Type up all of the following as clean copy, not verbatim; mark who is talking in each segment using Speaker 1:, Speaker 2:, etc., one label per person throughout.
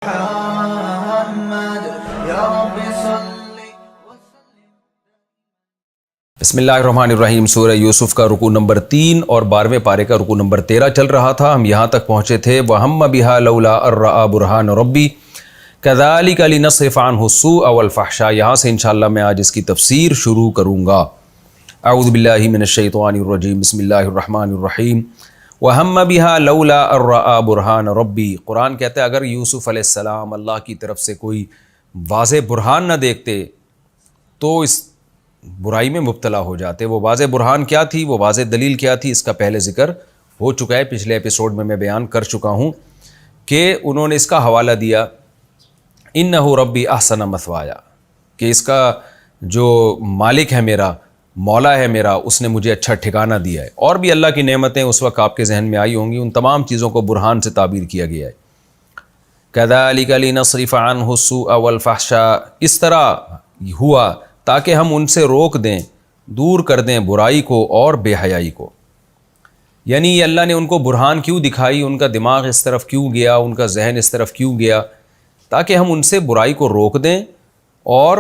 Speaker 1: محمد یا رب صلی
Speaker 2: بسم اللہ الرحمن الرحیم۔ سورہ یوسف کا رکوع نمبر 3 اور 12ویں پارے کا رکوع نمبر 13 چل رہا تھا۔ ہم یہاں تک پہنچے تھے وَهَمَّ بِهَا لَوْلَا أَن رَأَىٰ بُرْهَانَ رَبِّهِ كَذَٰلِكَ لِنَصْرِفَ عَنْهُ السُّوءَ وَالْفَحْشَاءَ۔ یہاں سے انشاءاللہ میں آج اس کی تفسیر شروع کروں گا۔ اعوذ باللہ من الشیطان الرجیم، بسم اللہ الرحمن الرحیم۔ وَهَمَّ بِهَا لَوْلَا أَن رَأَىٰ بُرْهَانَ رَبِّهِ۔ قرآن کہتا ہے اگر یوسف علیہ السلام اللہ کی طرف سے کوئی واضح برہان نہ دیکھتے تو اس برائی میں مبتلا ہو جاتے۔ وہ واضح برہان کیا تھی، وہ واضح دلیل کیا تھی، اس کا پہلے ذکر ہو چکا ہے، پچھلے ایپیسوڈ میں بیان کر چکا ہوں کہ انہوں نے اس کا حوالہ دیا انہ ربی احسن مثوایا، کہ اس کا جو مالک ہے میرا، مولا ہے میرا، اس نے مجھے اچھا ٹھکانہ دیا ہے۔ اور بھی اللہ کی نعمتیں اس وقت آپ کے ذہن میں آئی ہوں گی، ان تمام چیزوں کو برہان سے تعبیر کیا گیا ہے۔ کذالک لنصرف عنہ السوء والفحشاء، اس طرح ہوا تاکہ ہم ان سے روک دیں، دور کر دیں برائی کو اور بے حیائی کو۔ یعنی یہ اللہ نے ان کو برہان کیوں دکھائی، ان کا دماغ اس طرف کیوں گیا، ان کا ذہن اس طرف کیوں گیا، تاکہ ہم ان سے برائی کو روک دیں اور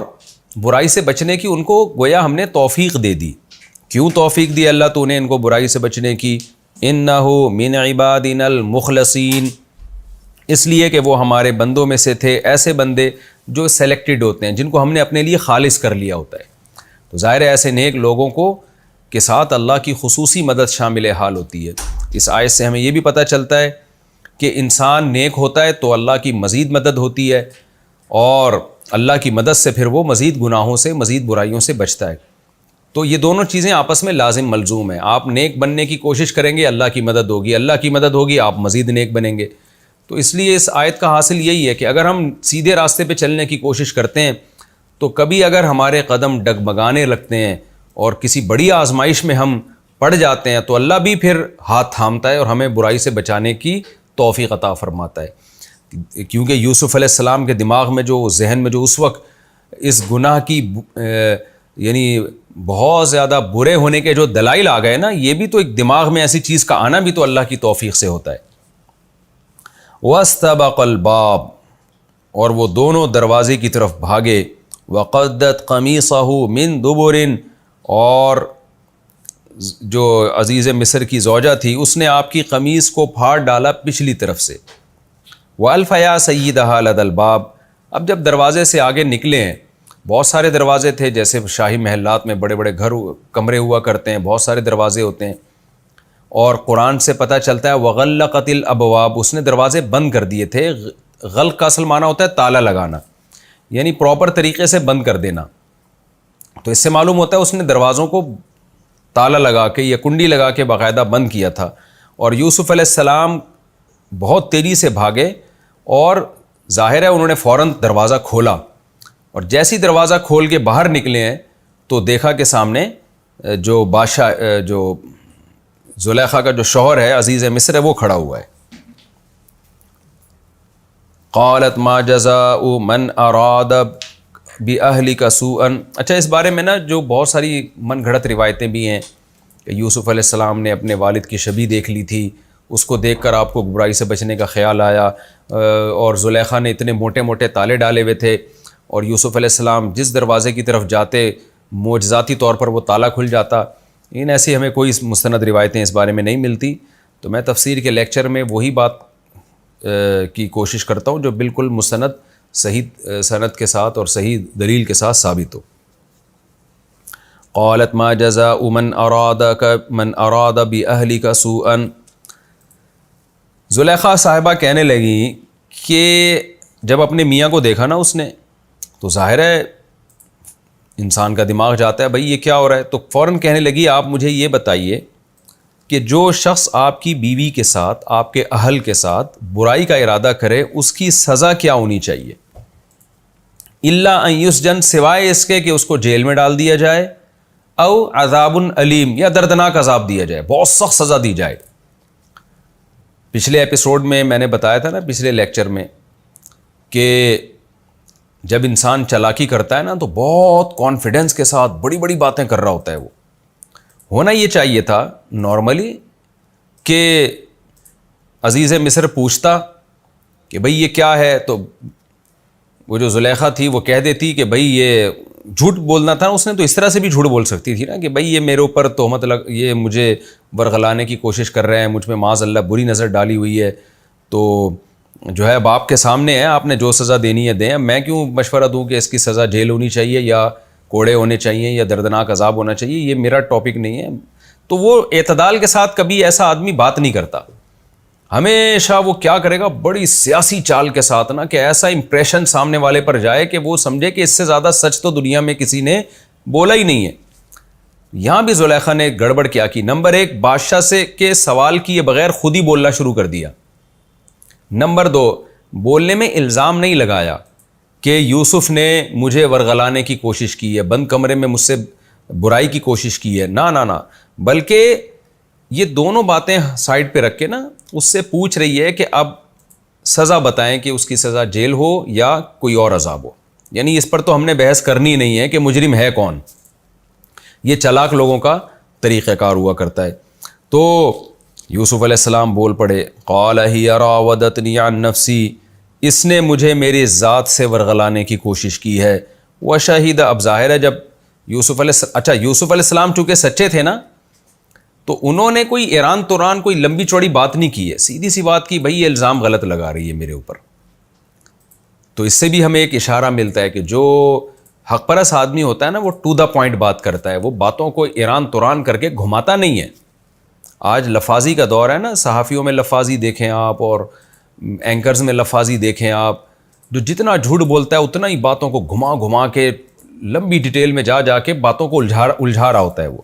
Speaker 2: برائی سے بچنے کی ان کو گویا ہم نے توفیق دے دی۔ کیوں توفیق دی اللہ تو نے ان کو برائی سے بچنے کی؟ انہ من عبادنا المخلصین، اس لیے کہ وہ ہمارے بندوں میں سے تھے، ایسے بندے جو سلیکٹڈ ہوتے ہیں، جن کو ہم نے اپنے لیے خالص کر لیا ہوتا ہے۔ تو ظاہر ہے ایسے نیک لوگوں کو کے ساتھ اللہ کی خصوصی مدد شامل حال ہوتی ہے۔ اس آیت سے ہمیں یہ بھی پتہ چلتا ہے کہ انسان نیک ہوتا ہے تو اللہ کی مزید مدد ہوتی ہے، اور اللہ کی مدد سے پھر وہ مزید گناہوں سے، مزید برائیوں سے بچتا ہے۔ تو یہ دونوں چیزیں آپس میں لازم ملزوم ہیں۔ آپ نیک بننے کی کوشش کریں گے، اللہ کی مدد ہوگی، اللہ کی مدد ہوگی، آپ مزید نیک بنیں گے۔ تو اس لیے اس آیت کا حاصل یہی ہے کہ اگر ہم سیدھے راستے پہ چلنے کی کوشش کرتے ہیں تو کبھی اگر ہمارے قدم ڈگمگانے لگتے ہیں اور کسی بڑی آزمائش میں ہم پڑ جاتے ہیں تو اللہ بھی پھر ہاتھ تھامتا ہے اور ہمیں برائی سے بچانے کی توفیق عطا فرماتا ہے۔ کیونکہ یوسف علیہ السلام کے دماغ میں جو، ذہن میں جو اس وقت اس گناہ کی یعنی بہت زیادہ برے ہونے کے جو دلائل آ گئے نا، یہ بھی تو ایک دماغ میں ایسی چیز کا آنا بھی تو اللہ کی توفیق سے ہوتا ہے۔ وَاسْتَبَقَ الْبَابَ، اور وہ دونوں دروازے کی طرف بھاگے۔ وَقَدَّتْ قَمِيصَهُ مِن دُبُرٍ، اور جو عزیز مصر کی زوجہ تھی اس نے آپ کی قمیص کو پھاڑ ڈالا پچھلی طرف سے۔ وَأَلْفَ يَا سَيِّدَهَا لَدَى الْبَابِ، اب جب دروازے سے آگے نکلے ہیں، بہت سارے دروازے تھے، جیسے شاہی محلات میں بڑے بڑے گھر کمرے ہوا کرتے ہیں، بہت سارے دروازے ہوتے ہیں، اور قرآن سے پتہ چلتا ہے وغلقت الابواب، اس نے دروازے بند کر دیے تھے۔ غلق کا اصل معنی ہوتا ہے تالا لگانا، یعنی پراپر طریقے سے بند کر دینا۔ تو اس سے معلوم ہوتا ہے اس نے دروازوں کو تالا لگا کے یا کنڈی لگا کے باقاعدہ بند کیا تھا۔ اور یوسف علیہ السلام بہت تیزی سے بھاگے، اور ظاہر ہے انہوں نے فوراً دروازہ کھولا، اور جیسی دروازہ کھول کے باہر نکلے ہیں تو دیکھا کہ سامنے جو بادشاہ، جو زلیخا کا جو شوہر ہے، عزیز مصر ہے، وہ کھڑا ہوا ہے۔ قالت ما جزاء من اراد باہلک سوءا، اچھا اس بارے میں نا جو بہت ساری من گھڑت روایتیں بھی ہیں کہ یوسف علیہ السلام نے اپنے والد کی شبیہ دیکھ لی تھی، اس کو دیکھ کر آپ کو برائی سے بچنے کا خیال آیا، اور زلیخا نے اتنے موٹے موٹے تالے ڈالے ہوئے تھے، اور یوسف علیہ السلام جس دروازے کی طرف جاتے معجزاتی طور پر وہ تالا کھل جاتا۔ ان ایسی ہمیں کوئی مستند روایتیں اس بارے میں نہیں ملتی، تو میں تفسیر کے لیکچر میں وہی بات کی کوشش کرتا ہوں جو بالکل مستند، صحیح سند کے ساتھ اور صحیح دلیل کے ساتھ ثابت ہو۔ قالت ما جزاء من اراد باہلک سوءا، زلیخا صاحبہ کہنے لگی کہ جب اپنے میاں کو دیکھا نا اس نے، تو ظاہر ہے انسان کا دماغ جاتا ہے بھئی یہ کیا ہو رہا ہے، تو فوراً کہنے لگی آپ مجھے یہ بتائیے کہ جو شخص آپ کی بیوی کے ساتھ، آپ کے اہل کے ساتھ برائی کا ارادہ کرے اس کی سزا کیا ہونی چاہیے؟ الا ان یسجن، سوائے اس کے کہ اس کو جیل میں ڈال دیا جائے، او عذاب علیم، یا دردناک عذاب دیا جائے، بہت سخت سزا دی جائے۔ پچھلے ایپیسوڈ میں میں نے بتایا تھا نا، پچھلے لیکچر میں، کہ جب انسان چالاکی کرتا ہے نا تو بہت کانفیڈنس کے ساتھ بڑی بڑی باتیں کر رہا ہوتا ہے۔ وہ ہونا یہ چاہیے تھا نارملی کہ عزیز مصر پوچھتا کہ بھئی یہ کیا ہے، تو وہ جو زلیخا تھی وہ کہہ دیتی کہ بھئی یہ جھوٹ بولنا تھا، اس نے تو اس طرح سے بھی جھوٹ بول سکتی تھی نا کہ بھئی یہ میرے اوپر تہمت یہ مجھے ورغلانے کی کوشش کر رہے ہیں، مجھ میں معاذ اللہ بری نظر ڈالی ہوئی ہے، تو جو ہے اب آپ کے سامنے ہے، آپ نے جو سزا دینی ہے دیں، میں کیوں مشورہ دوں کہ اس کی سزا جیل ہونی چاہیے یا کوڑے ہونے چاہیے یا دردناک عذاب ہونا چاہیے، یہ میرا ٹاپک نہیں ہے۔ تو وہ اعتدال کے ساتھ کبھی ایسا آدمی بات نہیں کرتا، ہمیشہ وہ کیا کرے گا، بڑی سیاسی چال کے ساتھ نا کہ ایسا امپریشن سامنے والے پر جائے کہ وہ سمجھے کہ اس سے زیادہ سچ تو دنیا میں کسی نے بولا ہی نہیں ہے۔ یہاں بھی زلیخا نے گڑبڑ کیا کی، نمبر ایک، بادشاہ سے کے سوال کیے بغیر خود ہی بولنا شروع کر دیا۔ نمبر دو، بولنے میں الزام نہیں لگایا کہ یوسف نے مجھے ورغلانے کی کوشش کی ہے، بند کمرے میں مجھ سے برائی کی کوشش کی ہے، نہ بلکہ یہ دونوں باتیں سائڈ پہ رکھ کے نا اس سے پوچھ رہی ہے کہ اب سزا بتائیں کہ اس کی سزا جیل ہو یا کوئی اور عذاب ہو، یعنی اس پر تو ہم نے بحث کرنی نہیں ہے کہ مجرم ہے کون، یہ چلاک لوگوں کا طریقہ کار ہوا کرتا ہے۔ تو یوسف علیہ السلام بول پڑے، قال ہی راودتنی عن نفسی، اس نے مجھے میری ذات سے ورغلانے کی کوشش کی ہے، وشہد، اب ظاہر ہے جب یوسف علیہ السلام چونکہ سچے تھے نا تو انہوں نے کوئی ایران توران کوئی لمبی چوڑی بات نہیں کی ہے، سیدھی سی بات کی، بھئی یہ الزام غلط لگا رہی ہے میرے اوپر۔ تو اس سے بھی ہمیں ایک اشارہ ملتا ہے کہ جو حق پرست آدمی ہوتا ہے نا وہ ٹو دا پوائنٹ بات کرتا ہے، وہ باتوں کو ایران توران کر کے گھماتا نہیں ہے۔ آج لفاظی کا دور ہے نا، صحافیوں میں لفاظی دیکھیں آپ اور اینکرز میں لفاظی دیکھیں آپ، جو جتنا جھوٹ بولتا ہے اتنا ہی باتوں کو گھما کے لمبی ڈیٹیل میں جا کے باتوں کو الجھا رہا ہوتا ہے وہ۔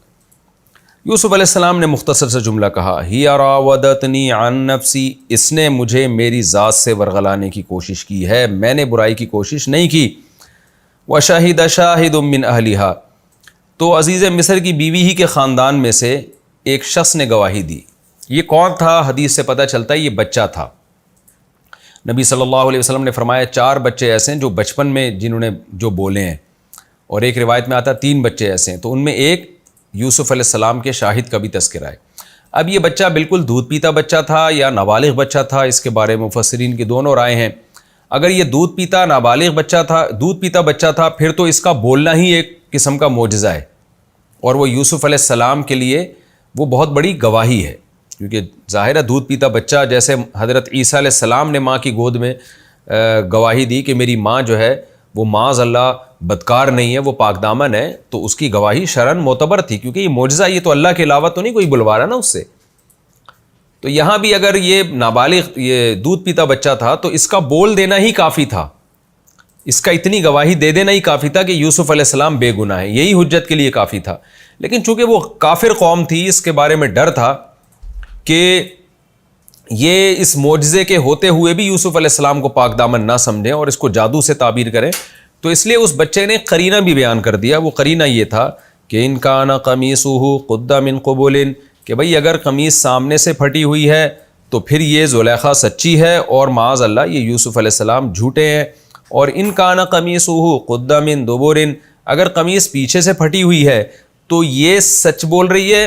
Speaker 2: یوسف علیہ السلام نے مختصر سے جملہ کہا، ہی راودتنی عن نفسی، اس نے مجھے میری ذات سے ورغلانے کی کوشش کی ہے، میں نے برائی کی کوشش نہیں کی۔ وشہد شاہد من اہلہا، تو عزیز مصر کی بیوی ہی کے خاندان میں سے ایک شخص نے گواہی دی۔ یہ کون تھا؟ حدیث سے پتہ چلتا ہے یہ بچہ تھا۔ نبی صلی اللہ علیہ وسلم نے فرمایا 4 بچے ایسے ہیں جو بچپن میں جنہوں نے جو بولے ہیں، اور ایک روایت میں آتا 3 بچے ایسے ہیں، تو ان میں ایک یوسف علیہ السلام کے شاہد کا بھی تذکرہ ہے۔ اب یہ بچہ بالکل دودھ پیتا بچہ تھا یا نابالغ بچہ تھا، اس کے بارے میں مفسرین کی دونوں رائے ہیں۔ اگر یہ دودھ پیتا نابالغ بچہ تھا، دودھ پیتا بچہ تھا، پھر تو اس کا بولنا ہی ایک قسم کا معجزہ ہے، اور وہ یوسف علیہ السلام کے لیے وہ بہت بڑی گواہی ہے، کیونکہ ظاہر ہے دودھ پیتا بچہ، جیسے حضرت عیسیٰ علیہ السلام نے ماں کی گود میں گواہی دی کہ میری ماں جو ہے وہ معاذ اللہ بدکار نہیں ہے، وہ پاک دامن ہے، تو اس کی گواہی شرعاً معتبر تھی، کیونکہ یہ معجزہ، یہ تو اللہ کے علاوہ تو نہیں کوئی بلوا رہا نا اس سے۔ تو یہاں بھی اگر یہ نابالغ یہ دودھ پیتا بچہ تھا تو اس کا بول دینا ہی کافی تھا، اس کا اتنی گواہی دے دینا ہی کافی تھا کہ یوسف علیہ السلام بے گناہ ہے، یہی حجت کے لیے کافی تھا۔ لیکن چونکہ وہ کافر قوم تھی، اس کے بارے میں ڈر تھا کہ یہ اس معجزے کے ہوتے ہوئے بھی یوسف علیہ السلام کو پاک دامن نہ سمجھیں اور اس کو جادو سے تعبیر کریں، تو اس لیے اس بچے نے قرینہ بھی بیان کر دیا۔ وہ قرینہ یہ تھا کہ ان کان قمیصہ قد من قبل، کہ بھئی اگر قمیص سامنے سے پھٹی ہوئی ہے تو پھر یہ زلیخا سچی ہے اور معاذ اللہ یہ یوسف علیہ السلام جھوٹے ہیں، اور ان کان قمیصہ قد من دبر، اگر قمیص پیچھے سے پھٹی ہوئی ہے تو یہ سچ بول رہی ہے،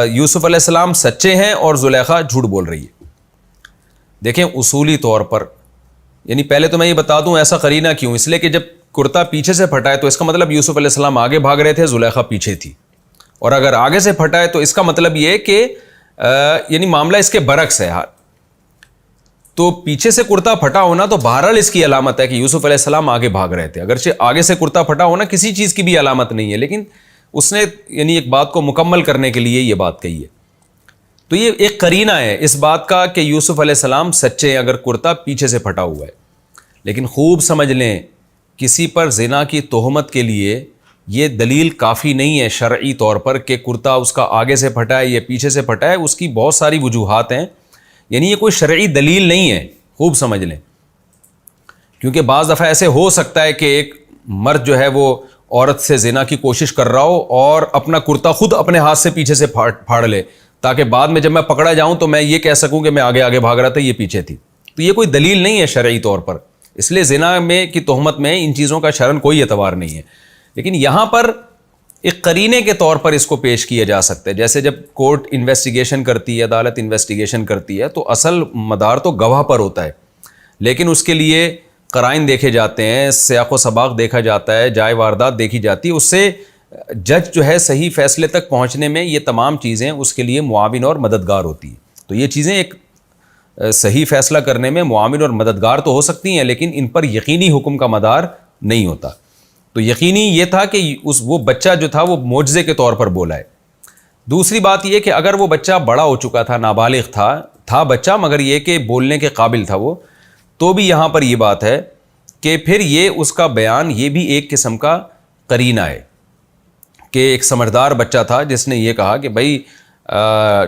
Speaker 2: یوسف علیہ السلام سچے ہیں اور زلیخا جھوٹ بول رہی ہے۔ دیکھیں اصولی طور پر، یعنی پہلے تو میں یہ بتا دوں ایسا قرینہ کیوں، اس لیے کہ جب کرتا پیچھے سے پھٹا ہے تو اس کا مطلب یوسف علیہ السلام آگے بھاگ رہے تھے، زلیخا پیچھے تھی، اور اگر آگے سے پھٹا ہے تو اس کا مطلب یہ کہ یعنی معاملہ اس کے برعکس ہے۔ تو پیچھے سے کرتا پھٹا ہونا تو بہرحال اس کی علامت ہے کہ یوسف علیہ السلام آگے بھاگ رہے تھے، اگرچہ آگے سے کرتا پھٹا ہونا کسی چیز کی بھی علامت نہیں ہے، لیکن اس نے یعنی ایک بات کو مکمل کرنے کے لیے یہ بات کہی ہے۔ تو یہ ایک قرینہ ہے اس بات کا کہ یوسف علیہ السلام سچے ہیں اگر کرتا پیچھے سے پھٹا ہوا ہے۔ لیکن خوب سمجھ لیں، کسی پر زنا کی تہمت کے لیے یہ دلیل کافی نہیں ہے شرعی طور پر کہ کرتا اس کا آگے سے پھٹا ہے یا پیچھے سے پھٹا ہے، اس کی بہت ساری وجوہات ہیں، یعنی یہ کوئی شرعی دلیل نہیں ہے، خوب سمجھ لیں۔ کیونکہ بعض دفعہ ایسے ہو سکتا ہے کہ ایک مرد جو ہے وہ عورت سے زنا کی کوشش کر رہا ہو اور اپنا کرتا خود اپنے ہاتھ سے پیچھے سے پھاڑ لے، تاکہ بعد میں جب میں پکڑا جاؤں تو میں یہ کہہ سکوں کہ میں آگے آگے بھاگ رہا تھا، یہ پیچھے تھی۔ تو یہ کوئی دلیل نہیں ہے شرعی طور پر، اس لیے زنا میں کی تہمت میں ان چیزوں کا شرعاً کوئی اعتبار نہیں ہے۔ لیکن یہاں پر ایک قرینے کے طور پر اس کو پیش کیا جا سکتا ہے، جیسے جب کورٹ انویسٹیگیشن کرتی ہے، عدالت انویسٹیگیشن کرتی ہے، تو اصل مدار تو گواہ پر ہوتا ہے، لیکن اس کے لیے قرائن دیکھے جاتے ہیں, سیاق و سباق دیکھا جاتا ہے, جائے واردات دیکھی جاتی ہے, اس سے جج جو ہے صحیح فیصلے تک پہنچنے میں یہ تمام چیزیں اس کے لیے معاون اور مددگار ہوتی ہیں. تو یہ چیزیں ایک صحیح فیصلہ کرنے میں معاون اور مددگار تو ہو سکتی ہیں, لیکن ان پر یقینی حکم کا مدار نہیں ہوتا. تو یقینی یہ تھا کہ وہ بچہ جو تھا وہ معجزے کے طور پر بولا ہے. دوسری بات یہ کہ اگر وہ بچہ بڑا ہو چکا تھا, نابالغ تھا بچہ, مگر یہ کہ بولنے کے قابل تھا وہ, تو بھی یہاں پر یہ بات ہے کہ پھر یہ اس کا بیان یہ بھی ایک قسم کا قرینہ ہے کہ ایک سمجھدار بچہ تھا جس نے یہ کہا کہ بھائی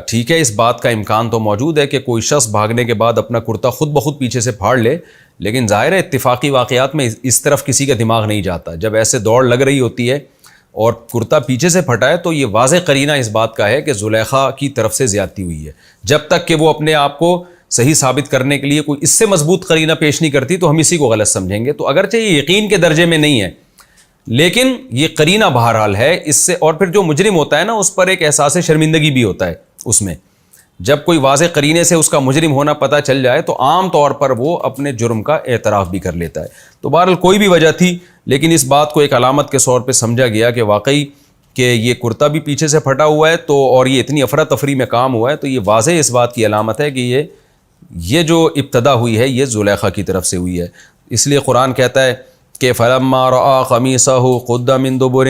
Speaker 2: ٹھیک ہے, اس بات کا امکان تو موجود ہے کہ کوئی شخص بھاگنے کے بعد اپنا کرتا خود بخود پیچھے سے پھاڑ لے, لیکن ظاہر ہے اتفاقی واقعات میں اس طرف کسی کا دماغ نہیں جاتا. جب ایسے دوڑ لگ رہی ہوتی ہے اور کرتا پیچھے سے پھٹا ہے تو یہ واضح قرینہ اس بات کا ہے کہ زلیخا کی طرف سے زیادتی ہوئی ہے. جب تک کہ وہ اپنے آپ کو صحیح ثابت کرنے کے لیے کوئی اس سے مضبوط قرینہ پیش نہیں کرتی تو ہم اسی کو غلط سمجھیں گے. تو اگرچہ یہ یقین کے درجے میں نہیں ہے, لیکن یہ قرینہ بہرحال ہے اس سے. اور پھر جو مجرم ہوتا ہے نا, اس پر ایک احساس شرمندگی بھی ہوتا ہے اس میں. جب کوئی واضح قرینے سے اس کا مجرم ہونا پتہ چل جائے تو عام طور پر وہ اپنے جرم کا اعتراف بھی کر لیتا ہے. تو بہرحال کوئی بھی وجہ تھی, لیکن اس بات کو ایک علامت کے طور پہ سمجھا گیا کہ واقعی کہ یہ کرتا بھی پیچھے سے پھٹا ہوا ہے تو, اور یہ اتنی افراتفری میں کام ہوا ہے, تو یہ واضح اس بات کی علامت ہے کہ یہ جو ابتدا ہوئی ہے یہ زلیخا کی طرف سے ہوئی ہے. اس لیے قرآن کہتا ہے کہ فلما رأى قمیصہ قد من دبر,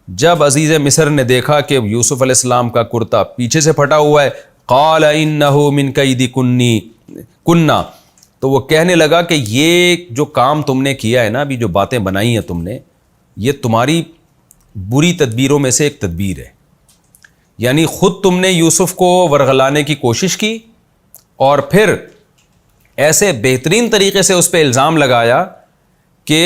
Speaker 2: جب عزیز مصر نے دیکھا کہ یوسف علیہ السلام کا کرتا پیچھے سے پھٹا ہوا ہے, قال انہ من کید کننا, تو وہ کہنے لگا کہ یہ جو کام تم نے کیا ہے نا, ابھی جو باتیں بنائی ہیں تم نے, یہ تمہاری بری تدبیروں میں سے ایک تدبیر ہے. یعنی خود تم نے یوسف کو ورغلانے کی کوشش کی اور پھر ایسے بہترین طریقے سے اس پہ الزام لگایا کہ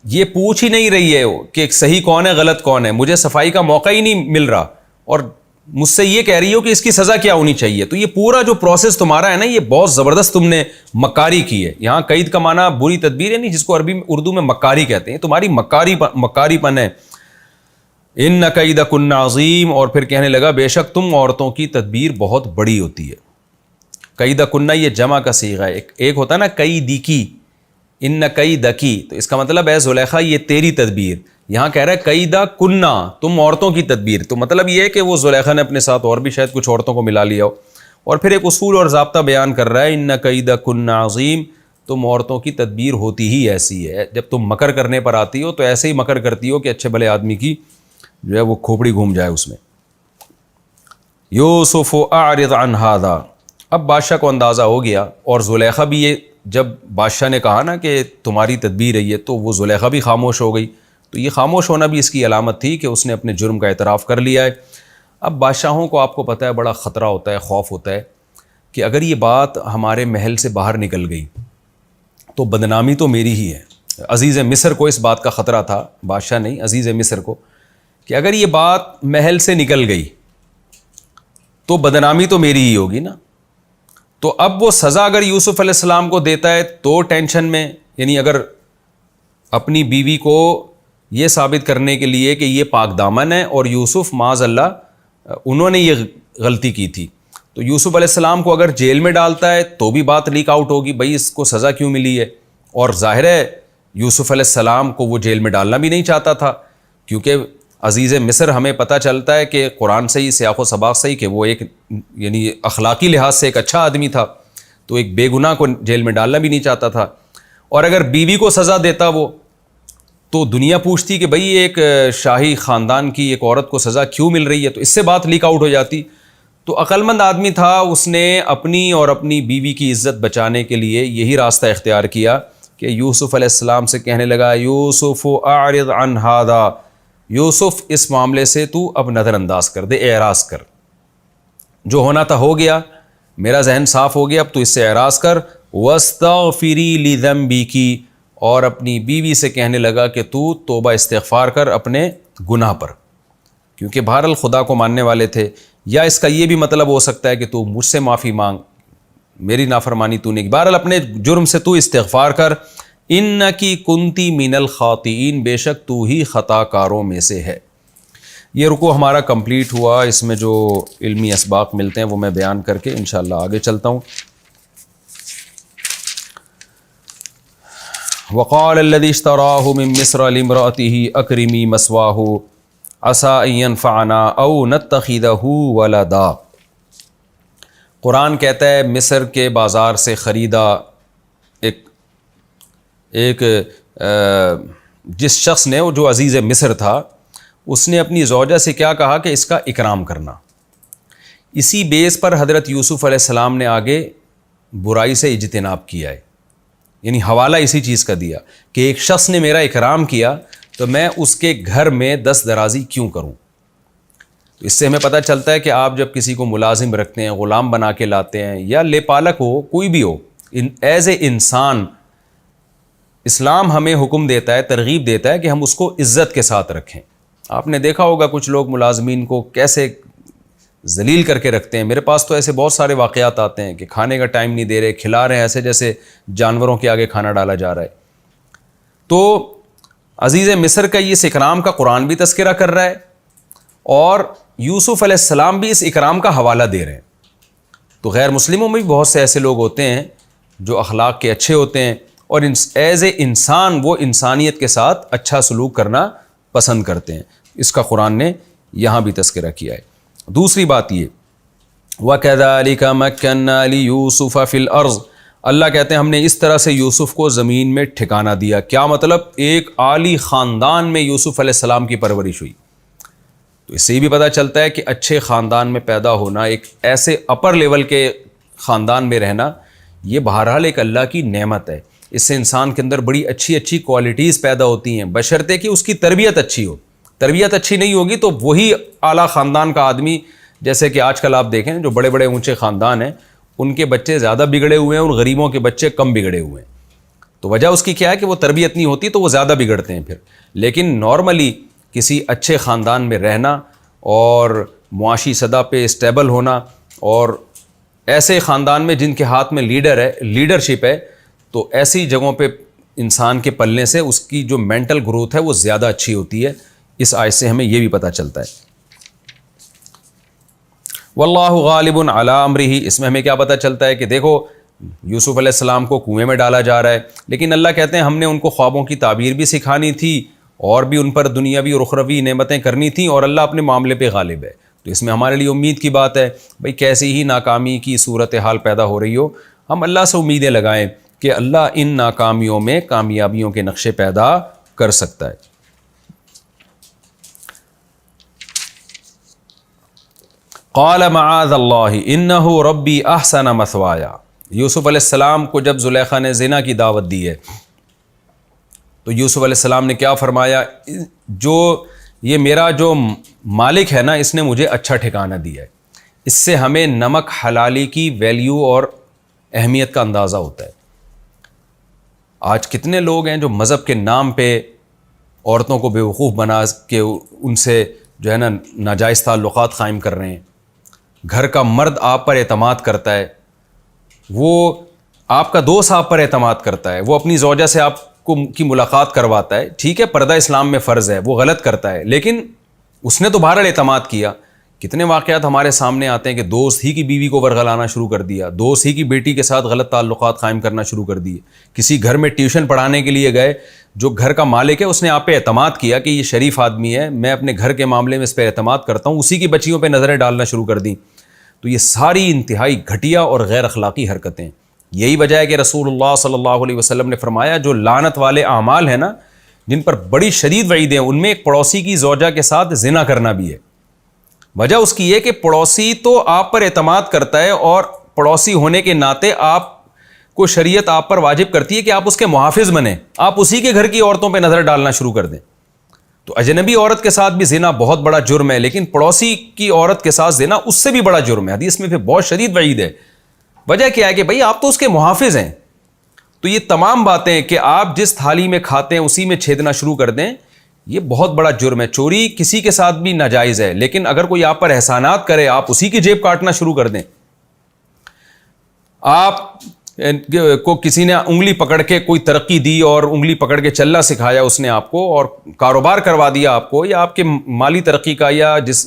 Speaker 2: یہ پوچھ ہی نہیں رہی ہے کہ صحیح کون ہے غلط کون ہے, مجھے صفائی کا موقع ہی نہیں مل رہا, اور مجھ سے یہ کہہ رہی ہو کہ اس کی سزا کیا ہونی چاہیے. تو یہ پورا جو پروسیس تمہارا ہے نا, یہ بہت زبردست تم نے مکاری کی ہے. یہاں قید کا معنی بری تدبیر ہے نہیں, جس کو اردو میں مکاری کہتے ہیں, تمہاری مکاری پن ہے. ان کید کن عظیم, اور پھر کہنے لگا بے شک تم عورتوں کی تدبیر بہت بڑی ہوتی ہے. قید کنہ یہ جمع کا صیغہ ہے, ایک ہوتا ہے نا قیدی کی, ان قیدکی, تو اس کا مطلب ہے زلیخا یہ تیری تدبیر. یہاں کہہ رہا ہے قیدہ کنہ, تم عورتوں کی تدبیر. تو مطلب یہ ہے کہ وہ زلیخا نے اپنے ساتھ اور بھی شاید کچھ عورتوں کو ملا لیا ہو. اور پھر ایک اصول اور ضابطہ بیان کر رہا ہے, ان قید کنہ عظیم, تم عورتوں کی تدبیر ہوتی ہی ایسی ہے. جب تم مکر کرنے پر آتی ہو تو ایسے ہی مکر کرتی ہو کہ اچھے بھلے آدمی کی جو ہے وہ کھوپڑی گھوم جائے اس میں. یوسف اعرض عن ھذا, اب بادشاہ کو اندازہ ہو گیا, اور زلیخا بھی, یہ جب بادشاہ نے کہا نا کہ تمہاری تدبیر ہے یہ, تو وہ زلیخا بھی خاموش ہو گئی. تو یہ خاموش ہونا بھی اس کی علامت تھی کہ اس نے اپنے جرم کا اعتراف کر لیا ہے. اب بادشاہوں کو آپ کو پتہ ہے بڑا خطرہ ہوتا ہے, خوف ہوتا ہے کہ اگر یہ بات ہمارے محل سے باہر نکل گئی تو بدنامی تو میری ہی ہے. عزیز مصر کو اس بات کا خطرہ تھا, بادشاہ نہیں, عزیز مصر کو, کہ اگر یہ بات محل سے نکل گئی تو بدنامی تو میری ہی ہوگی نا. تو اب وہ سزا اگر یوسف علیہ السلام کو دیتا ہے تو ٹینشن میں, یعنی اگر اپنی بیوی کو یہ ثابت کرنے کے لیے کہ یہ پاک دامن ہے اور یوسف معاذ اللہ انہوں نے یہ غلطی کی تھی, تو یوسف علیہ السلام کو اگر جیل میں ڈالتا ہے تو بھی بات لیک آؤٹ ہوگی, بھائی اس کو سزا کیوں ملی ہے. اور ظاہر ہے یوسف علیہ السلام کو وہ جیل میں ڈالنا بھی نہیں چاہتا تھا, کیونکہ عزیز مصر ہمیں پتہ چلتا ہے کہ قرآن سے ہی, سیاق و سباق سے ہی, کہ وہ ایک یعنی اخلاقی لحاظ سے ایک اچھا آدمی تھا, تو ایک بے گناہ کو جیل میں ڈالنا بھی نہیں چاہتا تھا. اور اگر بیوی کو سزا دیتا وہ, تو دنیا پوچھتی کہ بھئی ایک شاہی خاندان کی ایک عورت کو سزا کیوں مل رہی ہے, تو اس سے بات لیک آؤٹ ہو جاتی. تو عقل مند آدمی تھا, اس نے اپنی اور اپنی بیوی کی عزت بچانے کے لیے یہی راستہ اختیار کیا کہ یوسف علیہ السلام سے کہنے لگا یوسف اعرض عن ھذا, یوسف اس معاملے سے تو اب نظر انداز کر دے, اعراض کر, جو ہونا تھا ہو گیا, میرا ذہن صاف ہو گیا, اب تو اس سے اعراض کر. واستغفری لذنبک, اور اپنی بیوی سے کہنے لگا کہ تو توبہ استغفار کر اپنے گناہ پر, کیونکہ بہرحال خدا کو ماننے والے تھے. یا اس کا یہ بھی مطلب ہو سکتا ہے کہ تو مجھ سے معافی مانگ, میری نافرمانی تو نے کی, بہرحال اپنے جرم سے تو استغفار کر. انکی کنتی من الخاطئین, بے شک تو ہی خطا کاروں میں سے ہے. یہ رکوع ہمارا کمپلیٹ ہوا, اس میں جو علمی اسباق ملتے ہیں وہ میں بیان کر کے انشاءاللہ آگے چلتا ہوں. وقال الذي اشتراه من مصر لامرأته اکرمی مثواہ عسى ان ينفعنا او نتخذه ولدا۔ قرآن کہتا ہے مصر کے بازار سے خریدا ایک جس شخص نے، وہ جو عزیز مصر تھا، اس نے اپنی زوجہ سے کیا کہا کہ اس کا اکرام کرنا۔ اسی بیس پر حضرت یوسف علیہ السلام نے آگے برائی سے اجتناب کیا ہے، یعنی حوالہ اسی چیز کا دیا کہ ایک شخص نے میرا اکرام کیا تو میں اس کے گھر میں دست درازی کیوں کروں۔ تو اس سے ہمیں پتہ چلتا ہے کہ آپ جب کسی کو ملازم رکھتے ہیں، غلام بنا کے لاتے ہیں، یا لے پالک ہو، کوئی بھی ہو، ایز اے انسان اسلام ہمیں حکم دیتا ہے، ترغیب دیتا ہے کہ ہم اس کو عزت کے ساتھ رکھیں۔ آپ نے دیکھا ہوگا کچھ لوگ ملازمین کو کیسے ذلیل کر کے رکھتے ہیں۔ میرے پاس تو ایسے بہت سارے واقعات آتے ہیں کہ کھانے کا ٹائم نہیں دے رہے، کھلا رہے ہیں ایسے جیسے جانوروں کے آگے کھانا ڈالا جا رہا ہے۔ تو عزیز مصر کا اس اکرام کا قرآن بھی تذکرہ کر رہا ہے، اور یوسف علیہ السلام بھی اس اکرام کا حوالہ دے رہے ہیں۔ تو غیر مسلموں میں بھی بہت سے ایسے لوگ ہوتے ہیں جو اخلاق کے اچھے ہوتے ہیں، اور ایز اے انسان وہ انسانیت کے ساتھ اچھا سلوک کرنا پسند کرتے ہیں۔ اس کا قرآن نے یہاں بھی تذکرہ کیا ہے۔ دوسری بات یہ، وَكَذَلِكَ مَكَّنَّا لِيُوسُفَ فِي الْأَرْضِ، اللہ کہتے ہیں ہم نے اس طرح سے یوسف کو زمین میں ٹھکانہ دیا۔ کیا مطلب؟ ایک عالی خاندان میں یوسف علیہ السلام کی پرورش ہوئی۔ تو اس سے یہ بھی پتہ چلتا ہے کہ اچھے خاندان میں پیدا ہونا، ایک ایسے اپر لیول کے خاندان میں رہنا، یہ بہرحال ایک اللہ کی نعمت ہے۔ اس سے انسان کے اندر بڑی اچھی اچھی کوالٹیز پیدا ہوتی ہیں، بشرطے کہ اس کی تربیت اچھی ہو۔ تربیت اچھی نہیں ہوگی تو وہی اعلیٰ خاندان کا آدمی، جیسے کہ آج کل آپ دیکھیں جو بڑے بڑے اونچے خاندان ہیں، ان کے بچے زیادہ بگڑے ہوئے ہیں اور غریبوں کے بچے کم بگڑے ہوئے ہیں۔ تو وجہ اس کی کیا ہے کہ وہ تربیت نہیں ہوتی تو وہ زیادہ بگڑتے ہیں پھر۔ لیکن نارملی کسی اچھے خاندان میں رہنا اور معاشی سطح پہ اسٹیبل ہونا، اور ایسے خاندان میں جن کے ہاتھ میں لیڈرشپ ہے، تو ایسی جگہوں پہ انسان کے پلنے سے اس کی جو مینٹل گروتھ ہے وہ زیادہ اچھی ہوتی ہے۔ اس آیت سے ہمیں یہ بھی پتہ چلتا ہے۔ واللہ غالب علی امرہ، اس میں ہمیں کیا پتہ چلتا ہے کہ دیکھو یوسف علیہ السلام کو کنویں میں ڈالا جا رہا ہے، لیکن اللہ کہتے ہیں ہم نے ان کو خوابوں کی تعبیر بھی سکھانی تھی، اور بھی ان پر دنیاوی اور اخروی نعمتیں کرنی تھیں، اور اللہ اپنے معاملے پہ غالب ہے۔ تو اس میں ہمارے لیے امید کی بات ہے، بھئی کیسی ہی ناکامی کی صورتحال پیدا ہو رہی ہو، ہم اللہ سے امیدیں لگائیں کہ اللہ ان ناکامیوں میں کامیابیوں کے نقشے پیدا کر سکتا ہے۔ قال معاذ اللہ انہ ربی احسن مثوایا، یوسف علیہ السلام کو جب زلیخا نے زنا کی دعوت دی ہے تو یوسف علیہ السلام نے کیا فرمایا؟ جو یہ میرا جو مالک ہے نا، اس نے مجھے اچھا ٹھکانہ دیا ہے۔ اس سے ہمیں نمک حلالی کی ویلیو اور اہمیت کا اندازہ ہوتا ہے۔ آج کتنے لوگ ہیں جو مذہب کے نام پہ عورتوں کو بیوقوف بنا کے ان سے جو ہے نا ناجائز تعلقات قائم کر رہے ہیں۔ گھر کا مرد آپ پر اعتماد کرتا ہے، وہ آپ کا دوست آپ پر اعتماد کرتا ہے، وہ اپنی زوجہ سے آپ کو کی ملاقات کرواتا ہے، ٹھیک ہے پردہ اسلام میں فرض ہے، وہ غلط کرتا ہے، لیکن اس نے تو بہرحال اعتماد کیا۔ کتنے واقعات ہمارے سامنے آتے ہیں کہ دوست ہی کی بیوی کو ورغلانا شروع کر دیا، دوست ہی کی بیٹی کے ساتھ غلط تعلقات قائم کرنا شروع کر دیے۔ کسی گھر میں ٹیوشن پڑھانے کے لیے گئے، جو گھر کا مالک ہے اس نے آپ پہ اعتماد کیا کہ یہ شریف آدمی ہے، میں اپنے گھر کے معاملے میں اس پہ اعتماد کرتا ہوں، اسی کی بچیوں پہ نظریں ڈالنا شروع کر دیں۔ تو یہ ساری انتہائی گھٹیا اور غیر اخلاقی حرکتیں، یہی وجہ ہے کہ رسول اللہ صلی اللہ علیہ وسلم نے فرمایا جو لعنت والے اعمال ہیں نا، جن پر بڑی شدید وعیدیں ہیں، ان میں ایک پڑوسی کی زوجہ کے ساتھ زنا کرنا بھی ہے۔ وجہ اس کی یہ کہ پڑوسی تو آپ پر اعتماد کرتا ہے، اور پڑوسی ہونے کے ناطے آپ کو شریعت آپ پر واجب کرتی ہے کہ آپ اس کے محافظ بنیں، آپ اسی کے گھر کی عورتوں پہ نظر ڈالنا شروع کر دیں۔ تو اجنبی عورت کے ساتھ بھی زنا بہت بڑا جرم ہے، لیکن پڑوسی کی عورت کے ساتھ زنا اس سے بھی بڑا جرم ہے، حدیث میں پھر بہت شدید وعید ہے۔ وجہ کیا ہے کہ بھائی آپ تو اس کے محافظ ہیں۔ تو یہ تمام باتیں کہ آپ جس تھالی میں کھاتے ہیں اسی میں چھیدنا شروع کر دیں، یہ بہت بڑا جرم ہے۔ چوری کسی کے ساتھ بھی ناجائز ہے، لیکن اگر کوئی آپ پر احسانات کرے آپ اسی کی جیب کاٹنا شروع کر دیں۔ آپ کو کسی نے انگلی پکڑ کے کوئی ترقی دی اور انگلی پکڑ کے چلنا سکھایا اس نے آپ کو، اور کاروبار کروا دیا آپ کو، یا آپ کے مالی ترقی کا یا جس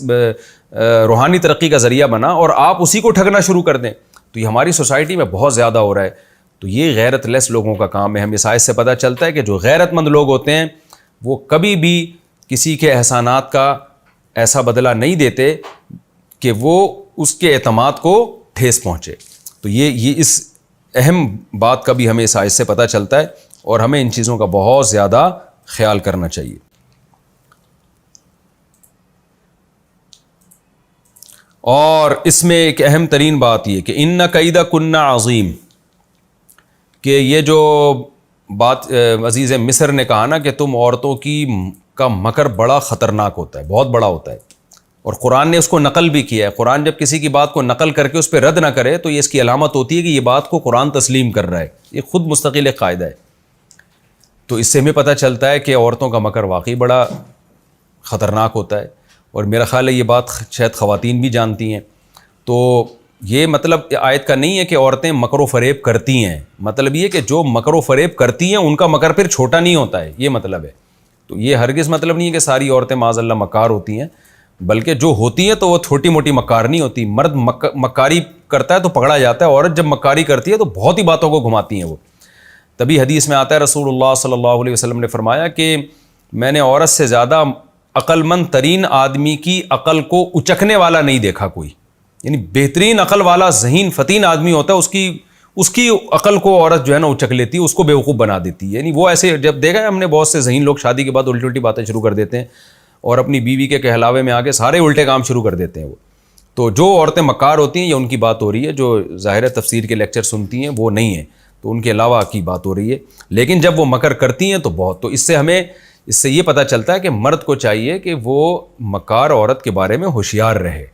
Speaker 2: روحانی ترقی کا ذریعہ بنا، اور آپ اسی کو ٹھگنا شروع کر دیں، تو یہ ہماری سوسائٹی میں بہت زیادہ ہو رہا ہے۔ تو یہ غیرت لیس لوگوں کا کام ہے. ہم اس آیت سے پتہ چلتا ہے کہ جو غیرت مند لوگ ہوتے ہیں وہ کبھی بھی کسی کے احسانات کا ایسا بدلہ نہیں دیتے کہ وہ اس کے اعتماد کو ٹھیس پہنچے. تو یہ اس اہم بات کا بھی ہمیں اس آیت سے پتہ چلتا ہے اور ہمیں ان چیزوں کا بہت زیادہ خیال کرنا چاہیے. اور اس میں ایک اہم ترین بات یہ کہ ان کید کن عظیم، کہ یہ جو بات عزیز مصر نے کہا نا کہ تم عورتوں کا مکر بڑا خطرناک ہوتا ہے، بہت بڑا ہوتا ہے، اور قرآن نے اس کو نقل بھی کیا ہے. قرآن جب کسی کی بات کو نقل کر کے اس پہ رد نہ کرے تو یہ اس کی علامت ہوتی ہے کہ یہ بات کو قرآن تسلیم کر رہا ہے. یہ خود مستقل ایک قاعدہ ہے. تو اس سے ہمیں پتہ چلتا ہے کہ عورتوں کا مکر واقعی بڑا خطرناک ہوتا ہے، اور میرا خیال ہے یہ بات شاید خواتین بھی جانتی ہیں. تو یہ مطلب آیت کا نہیں ہے کہ عورتیں مکر و فریب کرتی ہیں، مطلب یہ کہ جو مکر و فریب کرتی ہیں ان کا مکر پھر چھوٹا نہیں ہوتا ہے، یہ مطلب ہے. تو یہ ہرگز مطلب نہیں ہے کہ ساری عورتیں معاذ اللہ مکار ہوتی ہیں، بلکہ جو ہوتی ہیں تو وہ چھوٹی موٹی مکار نہیں ہوتی. مرد مکاری کرتا ہے تو پکڑا جاتا ہے، عورت جب مکاری کرتی ہے تو بہت ہی باتوں کو گھماتی ہیں وہ. تبھی حدیث میں آتا ہے رسول اللہ صلی اللہ علیہ وسلم نے فرمایا کہ میں نے عورت سے زیادہ عقل مند ترین آدمی کی عقل کو اچکنے والا نہیں دیکھا کوئی. یعنی بہترین عقل والا ذہین فتین آدمی ہوتا ہے، اس کی عقل کو عورت جو ہے نا اچک لیتی ہے، اس کو بیوقوف بنا دیتی ہے. یعنی وہ ایسے جب دیکھا ہے ہم نے بہت سے ذہین لوگ شادی کے بعد الٹی الٹی باتیں شروع کر دیتے ہیں اور اپنی بیوی کے کہلاوے میں آ کے سارے الٹے کام شروع کر دیتے ہیں وہ. تو جو عورتیں مکار ہوتی ہیں یہ ان کی بات ہو رہی ہے، جو ظاہر تفسیر کے لیکچر سنتی ہیں وہ نہیں ہیں، تو ان کے علاوہ کی بات ہو رہی ہے. لیکن جب وہ مکر کرتی ہیں تو بہت، تو اس سے یہ پتہ چلتا ہے کہ مرد کو چاہیے کہ وہ مکار عورت کے بارے میں ہوشیار رہے،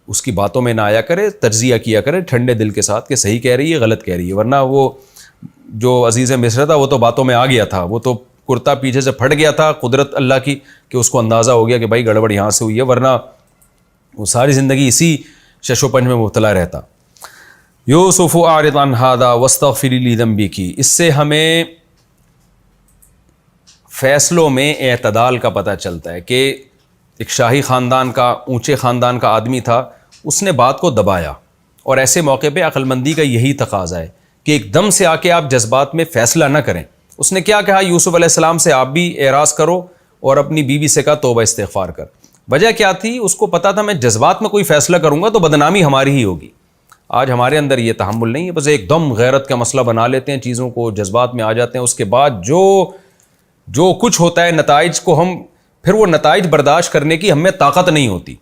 Speaker 2: اس کی باتوں میں نہ آیا کرے، تجزیہ کیا کرے ٹھنڈے دل کے ساتھ کہ صحیح کہہ رہی ہے غلط کہہ رہی ہے. ورنہ وہ جو عزیز مصر تھا وہ تو باتوں میں آ گیا تھا، وہ تو کرتا پیچھے سے پھٹ گیا تھا، قدرت اللہ کی کہ اس کو اندازہ ہو گیا کہ بھائی گڑبڑ یہاں سے ہوئی ہے، ورنہ وہ ساری زندگی اسی شش و پنج میں مبتلا رہتا. یوسف اعرض عن ھذا واستغفری لذنبک، اس سے ہمیں فیصلوں میں اعتدال کا پتہ چلتا ہے کہ ایک شاہی خاندان کا، اونچے خاندان کا آدمی تھا، اس نے بات کو دبایا، اور ایسے موقع پہ عقل مندی کا یہی تقاضا ہے کہ ایک دم سے آ کے آپ جذبات میں فیصلہ نہ کریں. اس نے کیا کہا یوسف علیہ السلام سے، آپ بھی اعراض کرو اور اپنی بیوی سے کہا توبہ استغفار کر. وجہ کیا تھی؟ اس کو پتا تھا میں جذبات میں کوئی فیصلہ کروں گا تو بدنامی ہماری ہی ہوگی. آج ہمارے اندر یہ تحمل نہیں ہے، بس ایک دم غیرت کا مسئلہ بنا لیتے ہیں چیزوں کو، جذبات میں آ جاتے ہیں، اس کے بعد جو کچھ ہوتا ہے نتائج کو پھر وہ نتائج برداشت کرنے کی ہم میں طاقت نہیں ہوتی.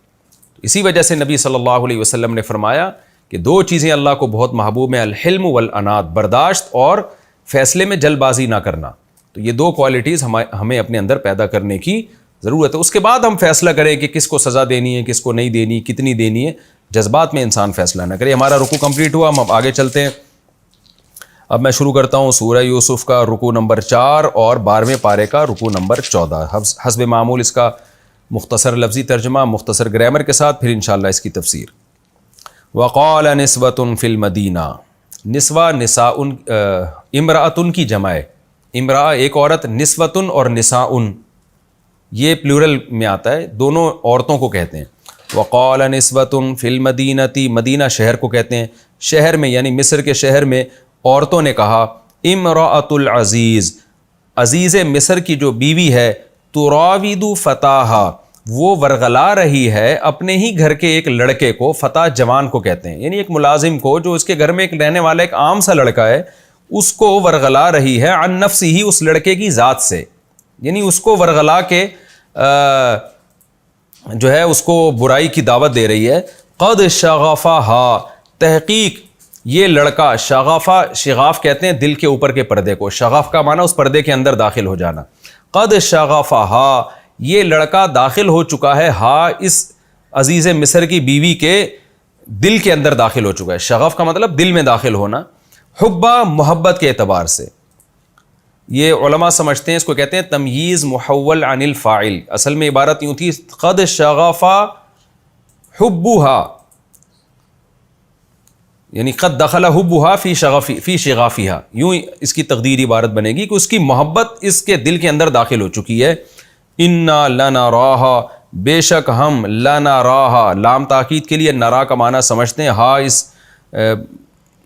Speaker 2: اسی وجہ سے نبی صلی اللہ علیہ وسلم نے فرمایا کہ دو چیزیں اللہ کو بہت محبوب ہیں، الحلم والانات، برداشت اور فیصلے میں جلد بازی نہ کرنا. تو یہ دو کوالٹیز ہمیں اپنے اندر پیدا کرنے کی ضرورت ہے. اس کے بعد ہم فیصلہ کریں کہ کس کو سزا دینی ہے، کس کو نہیں دینی، کتنی دینی ہے. جذبات میں انسان فیصلہ نہ کرے. ہمارا رکوع کمپلیٹ ہوا، ہم اب آگے چلتے ہیں. اب میں شروع کرتا ہوں سورہ یوسف کا رکوع نمبر 4 اور 12ویں پارے کا رکوع نمبر 14. حسب معمول اس کا مختصر لفظی ترجمہ مختصر گرامر کے ساتھ، پھر انشاءاللہ اس کی تفسیر. وقال نسوة فی المدینہ، نسوہ نساء، امرأۃ کی جمع ہے، امرأہ ایک عورت، نسوۃ اور نساء یہ پلورل میں آتا ہے، دونوں عورتوں کو کہتے ہیں. وقال نسوة فی المدینہ، مدینہ شہر کو کہتے ہیں، شہر میں یعنی مصر کے شہر میں عورتوں نے کہا، امرأۃ العزیز، عزیز مصر کی جو بیوی ہے، تراود فتاہا، وہ ورغلا رہی ہے اپنے ہی گھر کے ایک لڑکے کو. فتح جوان کو کہتے ہیں، یعنی ایک ملازم کو جو اس کے گھر میں ایک رہنے والا ایک عام سا لڑکا ہے، اس کو ورغلا رہی ہے عن نفسہ، اس لڑکے کی ذات سے، یعنی اس کو ورغلا کے جو ہے اس کو برائی کی دعوت دے رہی ہے. قد شغفہا، تحقیق یہ لڑکا، شغاف کہتے ہیں دل کے اوپر کے پردے کو، شغف کا معنی اس پردے کے اندر داخل ہو جانا. قد شغفہا، یہ لڑکا داخل ہو چکا ہے، اس عزیز مصر کی بیوی کے دل کے اندر داخل ہو چکا ہے. شغف کا مطلب دل میں داخل ہونا، حبا محبت کے اعتبار سے. یہ علماء سمجھتے ہیں اس کو کہتے ہیں تمییز محول عن الفاعل. اصل میں عبارت یوں تھی، قد شغفا حبھا، یعنی قد دخل حبھا فی شغافھا، یوں اس کی تقدیری عبارت بنے گی کہ اس کی محبت اس کے دل کے اندر داخل ہو چکی ہے. انا لنراہا، بے شک ہم، لنراہا لام تاکید کے لیے، نرا کا معنی سمجھتے ہیں، اس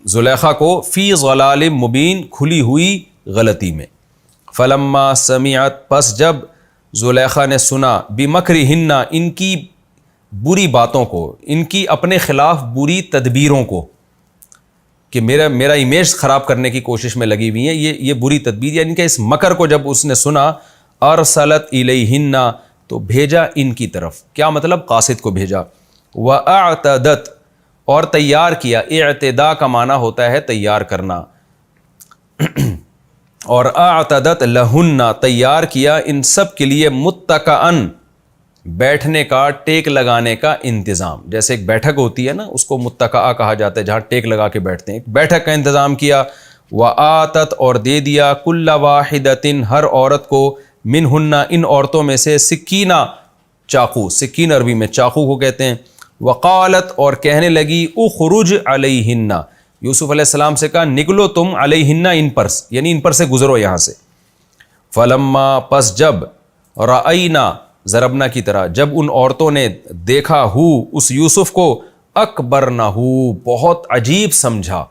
Speaker 2: زلیخا کو فی ضلال مبین کھلی ہوئی غلطی میں. فلما سمعت پس جب زلیخا نے سنا بمکرہن ان کی بری باتوں کو، ان کی اپنے خلاف بری تدبیروں کو، کہ میرا امیج خراب کرنے کی کوشش میں لگی ہوئی ہیں، یہ بری تدبیر یعنی کہ اس مکر کو جب اس نے سنا ارسلت الیہن تو بھیجا ان کی طرف. کیا مطلب؟ قاصد کو بھیجا. واعتدت اور تیار کیا. اعتداء کا معنی ہوتا ہے تیار کرنا. اور اعتدت لہن تیار کیا ان سب کے لیے متکئن بیٹھنے کا، ٹیک لگانے کا انتظام. جیسے ایک بیٹھک ہوتی ہے نا، اس کو متکئہ کہا جاتا ہے جہاں ٹیک لگا کے بیٹھتے ہیں. ایک بیٹھک کا انتظام کیا. وآتت اور دے دیا کل واحدۃ ہر عورت کو منہن ان عورتوں میں سے سکینہ چاقو. سکین عربی میں چاقو کو کہتے ہیں. وقالت اور کہنے لگی اخرج علیہن. یوسف علیہ السلام سے کہا نکلو تم علیہن ان پر، یعنی ان پر سے گزرو یہاں سے. فلما پس جب رأینا ضربنا کی طرح جب ان عورتوں نے دیکھا اس یوسف کو اکبرنہ بہت عجیب سمجھا.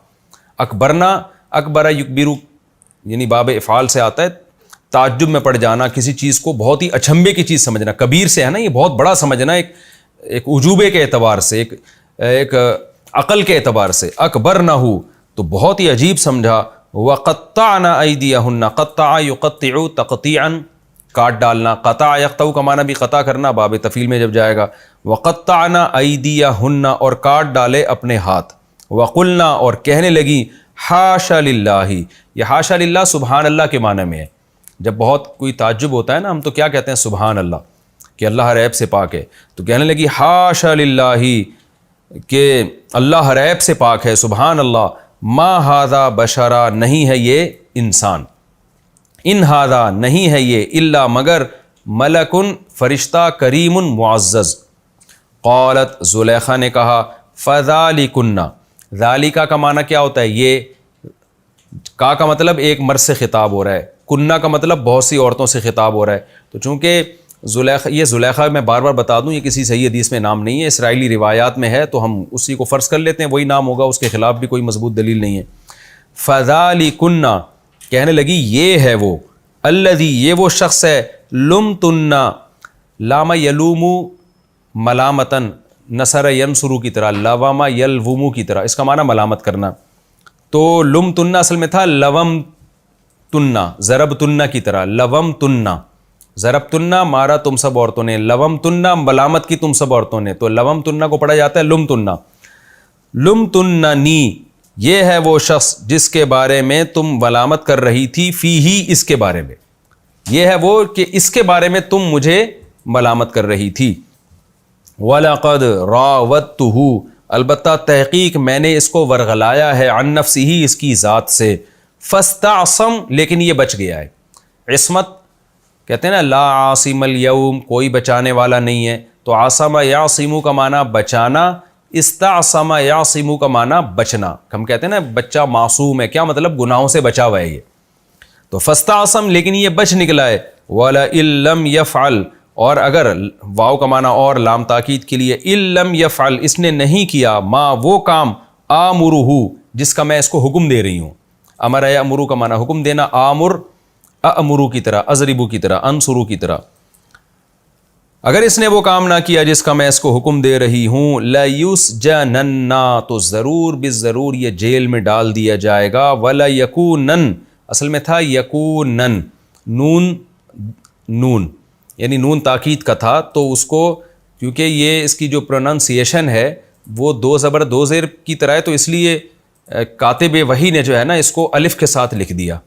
Speaker 2: اکبرنا اکبر یکبرو یعنی باب افعال سے آتا ہے تعجب میں پڑ جانا، کسی چیز کو بہت ہی اچنبے کی چیز سمجھنا. کبیر سے ہے نا، یہ بہت بڑا سمجھنا، ایک عجوبے کے اعتبار سے، ایک عقل کے اعتبار سے. اکبرنہ تو بہت ہی عجیب سمجھا. وقطعن ایدیہن قطع یقطع تقطیعا کاٹ ڈالنا. قطع یقطع کا معنی بھی قطع کرنا، باب تفعیل میں جب جائے گا. وقطعن ایدیہن اور کاٹ ڈالے اپنے ہاتھ. وقلنا اور کہنے لگی حاشا للہ. یہ حاشا للہ سبحان اللہ کے معنی میں ہے. جب بہت کوئی تعجب ہوتا ہے نا، ہم تو کیا کہتے ہیں سبحان اللہ، کہ اللہ ہر عیب سے پاک ہے. تو کہنے لگی حاشا للہ کہ اللہ ہر عیب سے پاک ہے، سبحان اللہ. ما ھذا بشرا نہیں ہے یہ انسان، ان ھذا نہیں ہے یہ الا مگر ملکن فرشتہ کریم معزز. قالت زلیخا نے کہا فذالکن. ذالکا کا معنی کیا ہوتا ہے؟ یہ کا مطلب ایک مرد سے خطاب ہو رہا ہے، کنہ کا مطلب بہت سی عورتوں سے خطاب ہو رہا ہے. تو چونکہ زلیخا میں بار بار بتا دوں یہ کسی صحیح حدیث میں نام نہیں ہے، اسرائیلی روایات میں ہے، تو ہم اسی کو فرض کر لیتے ہیں وہی نام ہوگا، اس کے خلاف بھی کوئی مضبوط دلیل نہیں ہے. فذالکن کہنے لگی یہ ہے وہ، الذی یہ وہ شخص ہے، لمتن لام یلوم ملامتن نصر ینصرو کی طرح، لوام یلوم کی طرح، اس کا معنی ملامت کرنا. تو لمتن اصل میں تھا لوم تنہ، ضرب تنہ کی طرح. لوم تنہ ضرب تنہ مارا تم سب عورتوں نے، لوم تنہ ملامت کی تم سب عورتوں نے. تو لوم تنہ کو پڑھا جاتا ہے لم تنہ. لم تننی یہ ہے وہ شخص جس کے بارے میں تم ملامت کر رہی تھی، فی ہی اس کے بارے میں، یہ ہے وہ کہ اس کے بارے میں تم مجھے ملامت کر رہی تھی. وَلَقَدْ رَاوَدتُّهُ البتہ تحقیق میں نے اس کو ورغلایا ہے، عن نفسہ اس کی ذات سے. فاستعصم لیکن یہ بچ گیا ہے. عصمت کہتے ہیں نا، لا عاصم الیوم کوئی بچانے والا نہیں ہے. تو عاصم یعصم کا معنی بچانا، استعصم یعصم کا معنی بچنا. ہم کہتے ہیں نا بچہ معصوم ہے، کیا مطلب؟ گناہوں سے بچا ہوا ہے یہ. تو فاستعصم لیکن یہ بچ نکلا ہے. وَلَئِن لَّمْ يَفْعَلْ اور اگر واو کا معنی اور لام تاکید کے لیے، اِن لَّمْ يَفْعَلْ اس نے نہیں کیا، ما وہ کام، آمرہ جس کا میں اس کو حکم دے رہی ہوں. امر یامرو کا معنی حکم دینا، آمر امرو کی طرح، اضربو کی طرح، انصرو کی طرح. اگر اس نے وہ کام نہ کیا جس کا میں اس کو حکم دے رہی ہوں، لَيُسْجَنَنَّ تو ضرور بالضرور یہ جیل میں ڈال دیا جائے گا. وَلَيَكُونَنَّ اصل میں تھا یکونن، نون یعنی نون تاکید کا تھا. تو اس کو کیونکہ یہ اس کی جو پروننسیشن ہے وہ دو زبر دو زیر کی طرح ہے، تو اس لیے کاتب وحی نے جو ہے نا اس کو الف کے ساتھ لکھ دیا،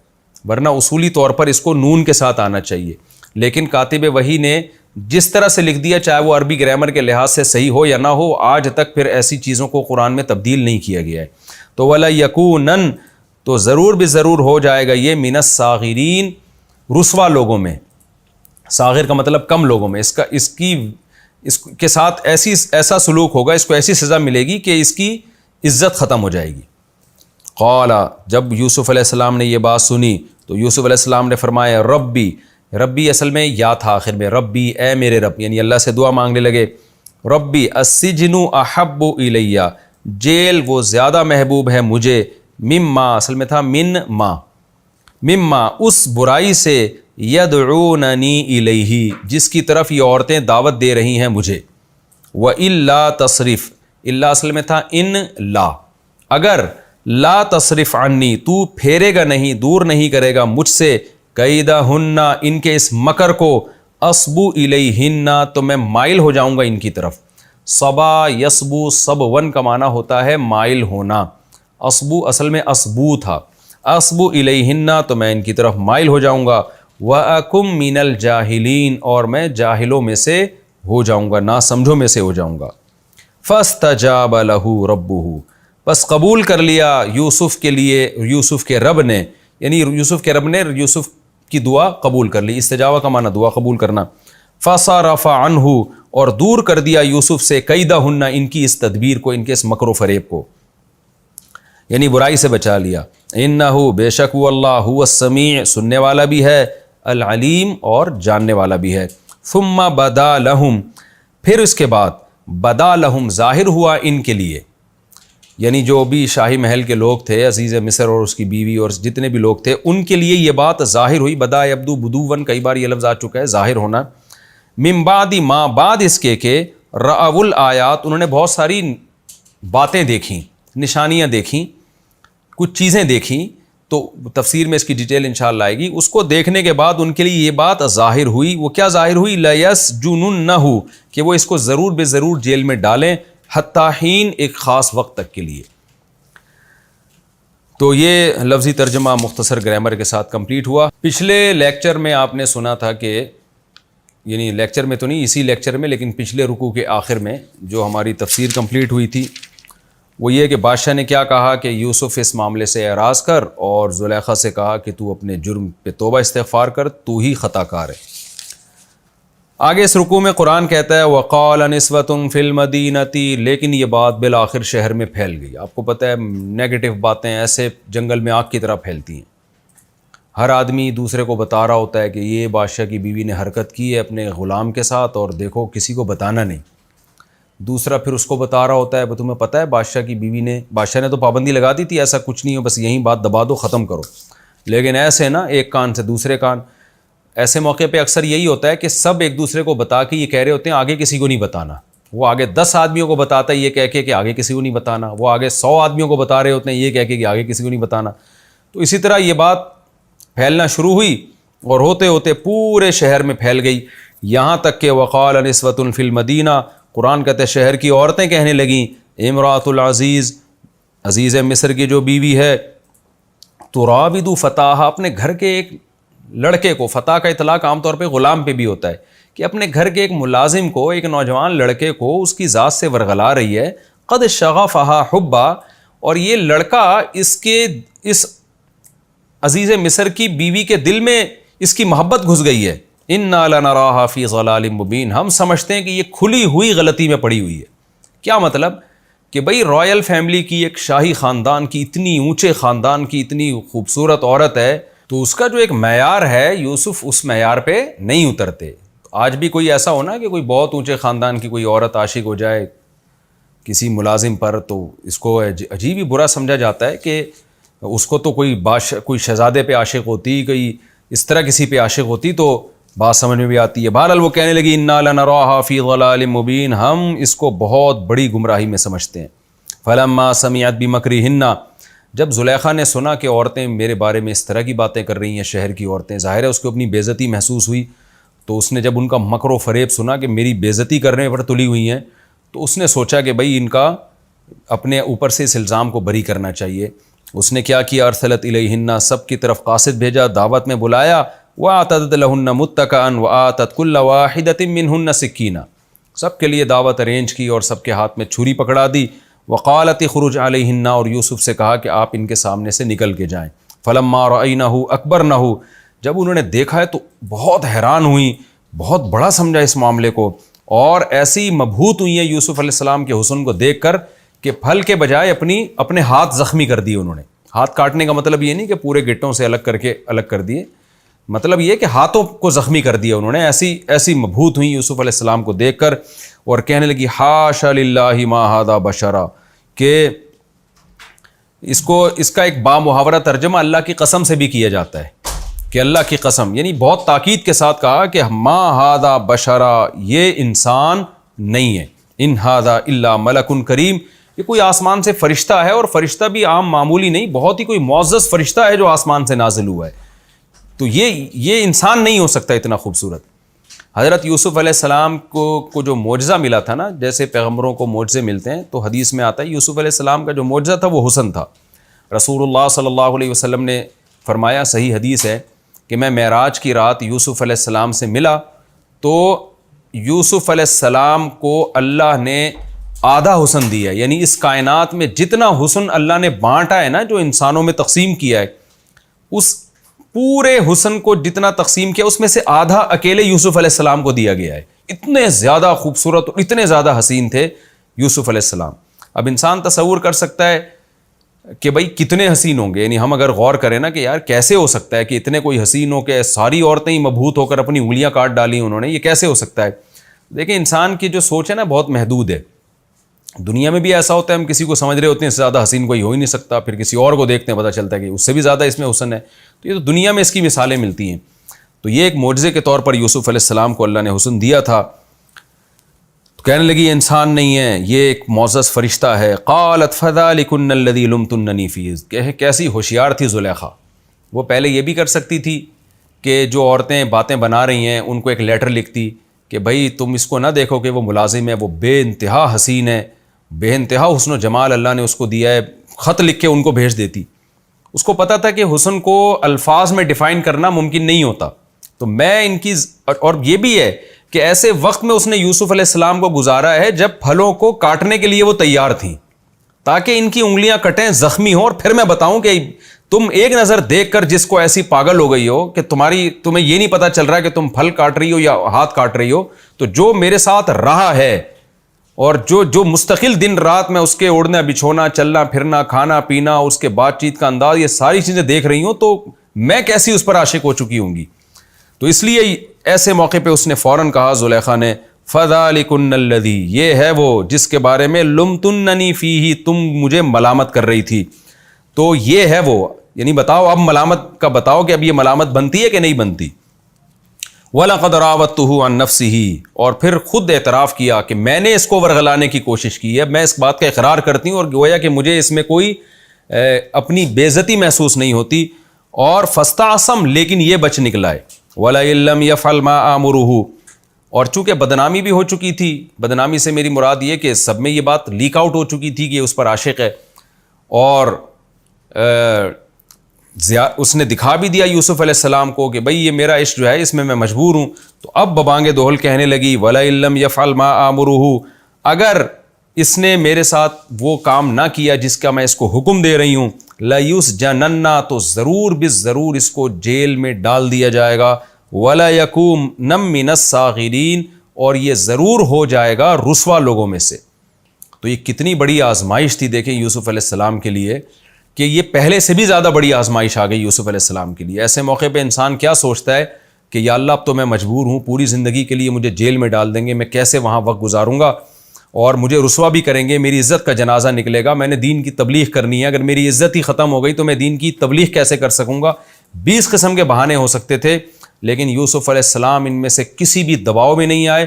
Speaker 2: ورنہ اصولی طور پر اس کو نون کے ساتھ آنا چاہیے. لیکن کاتب وحی نے جس طرح سے لکھ دیا، چاہے وہ عربی گرامر کے لحاظ سے صحیح ہو یا نہ ہو، آج تک پھر ایسی چیزوں کو قرآن میں تبدیل نہیں کیا گیا ہے. تو ولا یکونن تو ضرور بھی ضرور ہو جائے گا یہ من الصاغرین رسوا لوگوں میں. صاغر کا مطلب کم لوگوں میں. اس کے ساتھ ایسا سلوک ہوگا، اس کو ایسی سزا ملے گی کہ اس کی عزت ختم ہو جائے گی. قال جب یوسف علیہ السلام نے یہ بات سنی تو یوسف علیہ السلام نے فرمایا ربی اصل میں یا تھا آخر میں، ربی اے میرے رب، یعنی اللہ سے دعا مانگنے لگے. ربی السجن احب الیہ جیل وہ زیادہ محبوب ہے مجھے، مما اصل میں تھا من ما، مما اس برائی سے، یدعوننی الیہ جس کی طرف یہ عورتیں دعوت دے رہی ہیں مجھے، وَإِلَّا تصرف، اللہ اصل میں تھا ان لا، اگر لا تصرف عنی تو پھیرے گا نہیں، دور نہیں کرے گا مجھ سے، کیدہن ان کے اس مکر کو، اصبو الیہن تو میں مائل ہو جاؤں گا ان کی طرف، صبا یصبو صبون کا معنی ہوتا ہے مائل ہونا، اصبو اصل میں اصبو تھا، اصبو الیہن تو میں ان کی طرف مائل ہو جاؤں گا، وَأَكُمْ مِنَ الْجَاهِلِينَ اور میں جاہلوں میں سے ہو جاؤں گا، نا سمجھوں میں سے ہو جاؤں گا۔ فَاسْتَجَابَ لَهُ رَبُّهُ بس قبول کر لیا یوسف کے لیے یوسف کے رب نے، یعنی یوسف کے رب نے یوسف کی دعا قبول کر لی، استجابہ کا معنی دعا قبول کرنا، فَصَرَفَ عَنْهُ اور دور کر دیا یوسف سے، کیدہن ان کی اس تدبیر کو، ان کے اس مکر و فریب کو، یعنی برائی سے بچا لیا، انہ بے شک وہ اللہ هو السمیع سننے والا بھی ہے، العلیم اور جاننے والا بھی ہے، ثم بدا لہم پھر اس کے بعد، بدا لہم ظاہر ہوا ان کے لیے، یعنی جو بھی شاہی محل کے لوگ تھے، عزیز مصر اور اس کی بیوی اور جتنے بھی لوگ تھے، ان کے لیے یہ بات ظاہر ہوئی، بدا یبدو بدون کئی بار یہ لفظ آ چکا ہے ظاہر ہونا، من بعد ما بعد اس کے کہ رأوا الآیات انہوں نے بہت ساری باتیں دیکھیں، نشانیاں دیکھیں، کچھ چیزیں دیکھیں، تو تفسیر میں اس کی ڈیٹیل انشاءاللہ آئے گی، اس کو دیکھنے کے بعد ان کے لیے یہ بات ظاہر ہوئی، وہ کیا ظاہر ہوئی، لَيَسْجُنُنَّهُ کہ وہ اس کو ضرور بے ضرور جیل میں ڈالیں، حتیٰ حین ایک خاص وقت تک کے لیے۔ تو یہ لفظی ترجمہ مختصر گرامر کے ساتھ کمپلیٹ ہوا۔ پچھلے لیکچر میں آپ نے سنا تھا کہ، یعنی لیکچر میں تو نہیں اسی لیکچر میں، لیکن پچھلے رکوع کے آخر میں جو ہماری تفسیر کمپلیٹ ہوئی تھی وہ یہ کہ بادشاہ نے کیا کہا کہ یوسف اس معاملے سے اعراض کر، اور زلیخا سے کہا کہ تو اپنے جرم پہ توبہ استغفار کر، تو ہی خطا کار ہے۔ آگے اس رکوع میں قرآن کہتا ہے وَقَالَ نِسْوَةٌ فِي الْمَدِينَةِ لیکن یہ بات بالآخر شہر میں پھیل گئی۔ آپ کو پتہ ہے نیگیٹو باتیں ایسے جنگل میں آگ کی طرح پھیلتی ہیں، ہر آدمی دوسرے کو بتا رہا ہوتا ہے کہ یہ بادشاہ کی بیوی نے حرکت کی ہے اپنے غلام کے ساتھ، اور دیکھو کسی کو بتانا نہیں۔ دوسرا پھر اس کو بتا رہا ہوتا ہے تمہیں پتہ ہے بادشاہ کی بیوی نے، بادشاہ نے تو پابندی لگا دی تھی ایسا کچھ نہیں ہو، بس یہیں بات دبا دو ختم کرو، لیکن ایسے نا ایک کان سے دوسرے کان، ایسے موقع پہ اکثر یہی ہوتا ہے کہ سب ایک دوسرے کو بتا کے یہ کہہ رہے ہوتے ہیں آگے کسی کو نہیں بتانا، وہ آگے 10 آدمیوں کو بتاتا ہے یہ کہہ کے کہ آگے کسی کو نہیں بتانا، وہ آگے 100 آدمیوں کو بتا رہے ہوتے ہیں یہ کہہ کے کہ آگے کسی کو نہیں بتانا۔ تو اسی طرح یہ بات پھیلنا شروع ہوئی اور ہوتے ہوتے پورے شہر میں پھیل گئی، یہاں تک کہ وقال نسوۃ فی المدینہ قرآن کہتے ہیں شہر کی عورتیں کہنے لگیں، امراۃ العزیز عزیز مصر کی جو بیوی ہے، تراود فتاہا اپنے گھر کے ایک لڑکے کو، فتح کا اطلاق عام طور پہ غلام پہ بھی ہوتا ہے، کہ اپنے گھر کے ایک ملازم کو، ایک نوجوان لڑکے کو اس کی ذات سے ورغلا رہی ہے، قد شغفہا حبا اور یہ لڑکا اس عزیز مصر کی بیوی کے دل میں اس کی محبت گھس گئی ہے، انا لنراہا فی ضلال مبین ہم سمجھتے ہیں کہ یہ کھلی ہوئی غلطی میں پڑی ہوئی ہے۔ کیا مطلب کہ بھئی رائل فیملی کی، ایک شاہی خاندان کی، اتنی اونچے خاندان کی اتنی خوبصورت عورت ہے، تو اس کا جو ایک معیار ہے یوسف اس معیار پہ نہیں اترتے۔ آج بھی کوئی ایسا ہونا کہ کوئی بہت اونچے خاندان کی کوئی عورت عاشق ہو جائے کسی ملازم پر، تو اس کو عجیب ہی برا سمجھا جاتا ہے کہ اس کو تو کوئی شہزادے پہ عاشق ہوتی، کوئی اس طرح کسی پہ عاشق ہوتی تو بات سمجھ میں بھی آتی ہے۔ بہرحال وہ کہنے لگی انا لنراہا فی ضلال مبین ہم اس کو بہت بڑی گمراہی میں سمجھتے ہیں۔ فلما سمعت بمکرہن جب زلیخا نے سنا کہ عورتیں میرے بارے میں اس طرح کی باتیں کر رہی ہیں، شہر کی عورتیں، ظاہر ہے اس کو اپنی بے عزتی محسوس ہوئی، تو اس نے جب ان کا مکر و فریب سنا کہ میری بے عزتی کرنے پر تلی ہوئی ہیں، تو اس نے سوچا کہ بھئی ان کا اپنے اوپر سے اس الزام کو بری کرنا چاہیے۔ اس نے کیا کیا، ارسلت الیہن سب کی طرف قاصد بھیجا، دعوت میں بلایا، وَأَعْتَدَتْ لَهُنَّ مُتَّكَأً وَآتَتْ كُلَّ وَاحِدَةٍ مِّنْهُنَّ سِكِّينًا سب کے لیے دعوت ارینج کی اور سب کے ہاتھ میں چھری پکڑا دی، وقالت اخرج علیہن اور یوسف سے کہا کہ آپ ان کے سامنے سے نکل کے جائیں۔ فلما رأینہ اکبرنہ جب انہوں نے دیکھا ہے تو بہت حیران ہوئیں، بہت بڑا سمجھا اس معاملے کو، اور ایسی مبہوت ہوئی ہیں یوسف علیہ السلام کے حسن کو دیکھ کر کہ پھل کے بجائے اپنے ہاتھ زخمی کر دیے انہوں نے۔ ہاتھ کاٹنے کا مطلب یہ نہیں کہ پورے گٹوں سے الگ کر دیے، مطلب یہ کہ ہاتھوں کو زخمی کر دیا انہوں نے، ایسی مبہوت ہوئی یوسف علیہ السلام کو دیکھ کر، اور کہنے لگی حاشا للہ ما ھذا بشرا کہ اس کا ایک بامحاورہ ترجمہ اللہ کی قسم سے بھی کیا جاتا ہے کہ اللہ کی قسم، یعنی بہت تاکید کے ساتھ کہا کہ ما ھذا بشرا، یہ انسان نہیں ہے، ان ھذا الا ملک کریم، یہ کوئی آسمان سے فرشتہ ہے، اور فرشتہ بھی عام معمولی نہیں، بہت ہی کوئی معزز فرشتہ ہے جو آسمان سے نازل ہوا ہے، تو یہ انسان نہیں ہو سکتا اتنا خوبصورت۔ حضرت یوسف علیہ السلام کو جو معجزہ ملا تھا نا، جیسے پیغمبروں کو معجزے ملتے ہیں، تو حدیث میں آتا ہے یوسف علیہ السلام کا جو معجزہ تھا وہ حسن تھا۔ رسول اللہ صلی اللہ علیہ وسلم نے فرمایا، صحیح حدیث ہے کہ میں معراج کی رات یوسف علیہ السلام سے ملا تو یوسف علیہ السلام کو اللہ نے آدھا حسن دیا، یعنی اس کائنات میں جتنا حسن اللہ نے بانٹا ہے نا، جو انسانوں میں تقسیم کیا ہے، اس پورے حسن کو جتنا تقسیم کیا اس میں سے آدھا اکیلے یوسف علیہ السلام کو دیا گیا ہے۔ اتنے زیادہ خوبصورت اور اتنے زیادہ حسین تھے یوسف علیہ السلام۔ اب انسان تصور کر سکتا ہے کہ بھائی کتنے حسین ہوں گے، یعنی ہم اگر غور کریں نا کہ یار کیسے ہو سکتا ہے کہ اتنے کوئی حسین ہو کہ ساری عورتیں ہی مبہوت ہو کر اپنی انگلیاں کاٹ ڈالی انہوں نے، یہ کیسے ہو سکتا ہے؟ دیکھیں انسان کی جو سوچ ہے نا بہت محدود ہے۔ دنیا میں بھی ایسا ہوتا ہے، ہم کسی کو سمجھ رہے ہوتے ہیں اس سے زیادہ حسین کوئی ہو ہی نہیں سکتا، پھر کسی اور کو دیکھتے ہیں پتہ چلتا ہے کہ اس سے بھی زیادہ اس میں حسن ہے، تو یہ تو دنیا میں اس کی مثالیں ملتی ہیں۔ تو یہ ایک معجزے کے طور پر یوسف علیہ السلام کو اللہ نے حسن دیا تھا، تو کہنے لگی یہ انسان نہیں ہے، یہ ایک معزز فرشتہ ہے۔ قالت فذلکن الذی لمتننی فیہ، کیسی ہوشیار تھی زلیخا، وہ پہلے یہ بھی کر سکتی تھی کہ جو عورتیں باتیں بنا رہی ہیں ان کو ایک لیٹر لکھتی کہ بھائی تم اس کو نہ دیکھو کہ وہ ملازم ہے، وہ بے انتہا حسین ہے، بے انتہا حسن و جمال اللہ نے اس کو دیا ہے، خط لکھ کے ان کو بھیج دیتی۔ اس کو پتہ تھا کہ حسن کو الفاظ میں ڈیفائن کرنا ممکن نہیں ہوتا، تو میں ان کی، اور یہ بھی ہے کہ ایسے وقت میں اس نے یوسف علیہ السلام کو گزارا ہے جب پھلوں کو کاٹنے کے لیے وہ تیار تھیں، تاکہ ان کی انگلیاں کٹیں، زخمی ہوں، اور پھر میں بتاؤں کہ تم ایک نظر دیکھ کر جس کو ایسی پاگل ہو گئی ہو کہ تمہیں یہ نہیں پتا چل رہا ہے کہ تم پھل کاٹ رہی ہو یا ہاتھ کاٹ رہی ہو، تو جو میرے ساتھ رہا ہے اور جو مستقل دن رات میں اس کے اڑنا بچھونا، چلنا پھرنا، کھانا پینا، اس کے بات چیت کا انداز، یہ ساری چیزیں دیکھ رہی ہوں، تو میں کیسی اس پر عاشق ہو چکی ہوں گی۔ تو اس لیے ایسے موقع پہ اس نے فوراً کہا زلیخا نے، فذلکن الذی، یہ ہے وہ جس کے بارے میں لمتننی فیہ، تم مجھے ملامت کر رہی تھی، تو یہ ہے وہ، یعنی بتاؤ اب ملامت کا بتاؤ کہ اب یہ ملامت بنتی ہے کہ نہیں بنتی۔ وَلَقَدْ رَاوَدتُّهُ عَن نَفْسِهِ، اور پھر خود اعتراف کیا کہ میں نے اس کو ورغلانے کی کوشش کی ہے، میں اس بات کا اقرار کرتی ہوں، اور گویا کہ مجھے اس میں کوئی اپنی بے عزتی محسوس نہیں ہوتی، اور فاستعصم، لیکن یہ بچ نکلا ہے، وَلَئِن لَّمْ يَفْعَلْ مَا آمُرُهُ، اور چونکہ بدنامی بھی ہو چکی تھی، بدنامی سے میری مراد یہ کہ سب میں یہ بات لیک آؤٹ ہو چکی تھی کہ اس پر عاشق ہے، اور اس نے دکھا بھی دیا یوسف علیہ السلام کو کہ بھئی یہ میرا عشق جو ہے اس میں مجبور ہوں، تو اب ببانگ دہل کہنے لگی، وَلَئِن لَّمْ يَفْعَلْ مَا آمُرُهُ، اگر اس نے میرے ساتھ وہ کام نہ کیا جس کا میں اس کو حکم دے رہی ہوں، لَيُسْجَنَنَّ، تو ضرور بالضرور اس کو جیل میں ڈال دیا جائے گا، وَلَيَكُونَ مِنَ الصَّاغِرِينَ، اور یہ ضرور ہو جائے گا رسوا لوگوں میں سے۔ تو یہ کتنی بڑی آزمائش تھی دیکھیں یوسف علیہ السلام کے لیے، کہ یہ پہلے سے بھی زیادہ بڑی آزمائش آ گئی یوسف علیہ السلام کے لیے۔ ایسے موقع پہ انسان کیا سوچتا ہے کہ یا اللہ اب تو میں مجبور ہوں، پوری زندگی کے لیے مجھے جیل میں ڈال دیں گے، میں کیسے وہاں وقت گزاروں گا، اور مجھے رسوا بھی کریں گے، میری عزت کا جنازہ نکلے گا، میں نے دین کی تبلیغ کرنی ہے، اگر میری عزت ہی ختم ہو گئی تو میں دین کی تبلیغ کیسے کر سکوں گا۔ 20 قسم کے بہانے ہو سکتے تھے، لیکن یوسف علیہ السلام ان میں سے کسی بھی دباؤ میں نہیں آئے،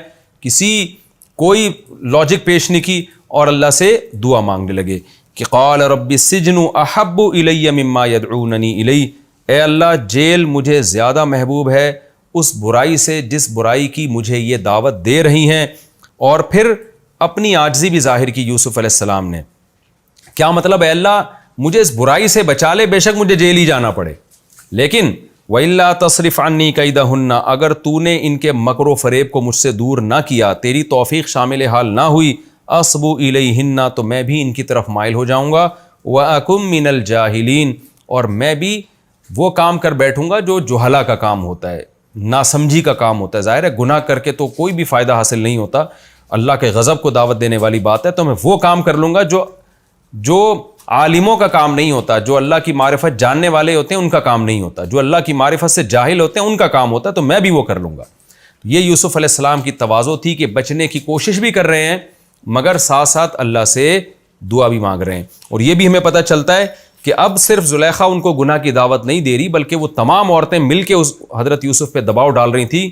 Speaker 2: کوئی لاجک پیش نہیں کی، اور اللہ سے دعا مانگنے لگے کہ قال رب السجن احب الی مما یدعوننی الی، اے اللہ جیل مجھے زیادہ محبوب ہے اس برائی سے جس برائی کی مجھے یہ دعوت دے رہی ہیں۔ اور پھر اپنی عاجزی بھی ظاہر کی یوسف علیہ السلام نے، کیا مطلب، اے اللہ مجھے اس برائی سے بچا لے، بے شک مجھے جیل ہی جانا پڑے، لیکن وَإِلَّا تَصْرِفْ عَنِّي كَيْدَهُنَّ، اگر تو نے ان کے مکر و فریب کو مجھ سے دور نہ کیا، تیری توفیق شامل حال نہ ہوئی، اصب الیہن، تو میں بھی ان کی طرف مائل ہو جاؤں گا، وَأَكُن مِّنَ الْجَاهِلِينَ، اور میں بھی وہ کام کر بیٹھوں گا جو جہلا کا کام ہوتا ہے، ناسمجھی کا کام ہوتا ہے۔ ظاہر ہے گناہ کر کے تو کوئی بھی فائدہ حاصل نہیں ہوتا، اللہ کے غضب کو دعوت دینے والی بات ہے، تو میں وہ کام کر لوں گا جو عالموں کا کام نہیں ہوتا، جو اللہ کی معرفت جاننے والے ہوتے ہیں ان کا کام نہیں ہوتا، جو اللہ کی معرفت سے جاہل ہوتے ہیں ان کا کام ہوتا ہے، تو میں بھی وہ کر لوں گا۔ یہ یوسف علیہ السلام کی تواضع تھی کہ بچنے کی کوشش بھی کر رہے ہیں، مگر ساتھ ساتھ اللہ سے دعا بھی مانگ رہے ہیں. اور یہ بھی ہمیں پتہ چلتا ہے کہ اب صرف زلیخا ان کو گناہ کی دعوت نہیں دے رہی، بلکہ وہ تمام عورتیں مل کے اس حضرت یوسف پہ دباؤ ڈال رہی تھیں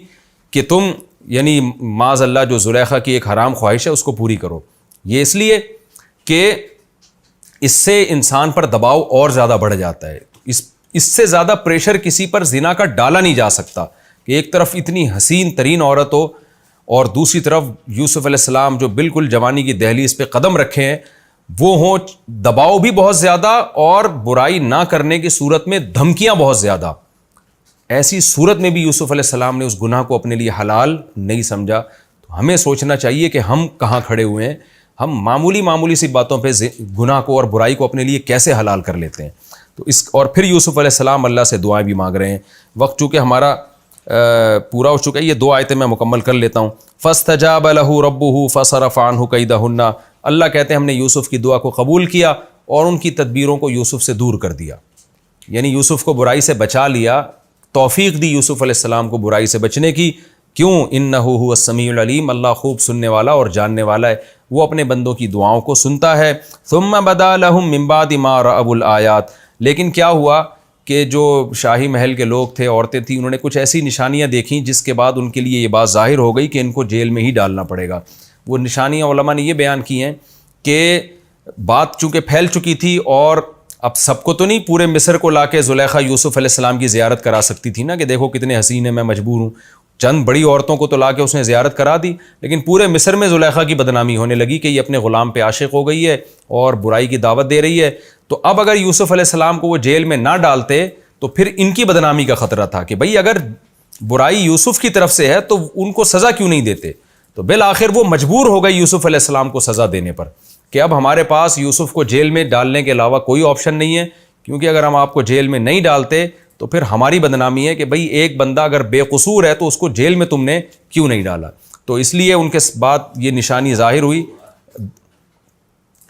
Speaker 2: کہ تم یعنی معاذ اللہ جو زلیخا کی ایک حرام خواہش ہے اس کو پوری کرو. یہ اس لیے کہ اس سے انسان پر دباؤ اور زیادہ بڑھ جاتا ہے. اس سے زیادہ پریشر کسی پر زنا کا ڈالا نہیں جا سکتا کہ ایک طرف اتنی حسین ترین عورت ہو اور دوسری طرف یوسف علیہ السلام جو بالکل جوانی کی دہلیز پہ قدم رکھے ہیں وہ ہوں، دباؤ بھی بہت زیادہ اور برائی نہ کرنے کی صورت میں دھمکیاں بہت زیادہ. ایسی صورت میں بھی یوسف علیہ السلام نے اس گناہ کو اپنے لیے حلال نہیں سمجھا. تو ہمیں سوچنا چاہیے کہ ہم کہاں کھڑے ہوئے ہیں، ہم معمولی سی باتوں پہ گناہ کو اور برائی کو اپنے لیے کیسے حلال کر لیتے ہیں. تو اور پھر یوسف علیہ السلام اللہ سے دعائیں بھی مانگ رہے ہیں. وقت چونکہ ہمارا پورا ہو چکا ہے، یہ 2 آیتیں میں مکمل کر لیتا ہوں. فَاسْتَجَابَ لَهُ رَبُّهُ فَصَرَفَ عَنْهُ كَيْدَهُنَّ. اللہ کہتے ہیں ہم نے یوسف کی دعا کو قبول کیا اور ان کی تدبیروں کو یوسف سے دور کر دیا. یعنی یوسف کو برائی سے بچا لیا، توفیق دی یوسف علیہ السلام کو برائی سے بچنے کی. کیوں؟ اِنَّهُ هُوَ السَّمِيعُ الْعَلِيمُ. اللہ خوب سننے والا اور جاننے والا ہے، وہ اپنے بندوں کی دعاؤں کو سنتا ہے. ثُمَّ بَدَا لَهُم مِّن بَعْدِ مَا رَأَوُا الْآيَاتِ. لیکن کیا ہوا کہ جو شاہی محل کے لوگ تھے، عورتیں تھیں، انہوں نے کچھ ایسی نشانیاں دیکھیں جس کے بعد ان کے لیے یہ بات ظاہر ہو گئی کہ ان کو جیل میں ہی ڈالنا پڑے گا. وہ نشانیاں علماء نے یہ بیان کی ہیں کہ بات چونکہ پھیل چکی تھی اور اب سب کو تو نہیں پورے مصر کو لا کے زلیخا یوسف علیہ السلام کی زیارت کرا سکتی تھی نا کہ دیکھو کتنے حسین ہیں، میں مجبور ہوں. چند بڑی عورتوں کو تو لا کے اس نے زیارت کرا دی، لیکن پورے مصر میں زلیخا کی بدنامی ہونے لگی کہ یہ اپنے غلام پہ عاشق ہو گئی ہے اور برائی کی دعوت دے رہی ہے. تو اب اگر یوسف علیہ السلام کو وہ جیل میں نہ ڈالتے تو پھر ان کی بدنامی کا خطرہ تھا کہ بھئی اگر برائی یوسف کی طرف سے ہے تو ان کو سزا کیوں نہیں دیتے. تو بالآخر وہ مجبور ہو گئی یوسف علیہ السلام کو سزا دینے پر کہ اب ہمارے پاس یوسف کو جیل میں ڈالنے کے علاوہ کوئی آپشن نہیں ہے، کیونکہ اگر ہم آپ کو جیل میں نہیں ڈالتے تو پھر ہماری بدنامی ہے کہ بھئی ایک بندہ اگر بے قصور ہے تو اس کو جیل میں تم نے کیوں نہیں ڈالا. تو اس لیے ان کے بعد یہ نشانی ظاہر ہوئی،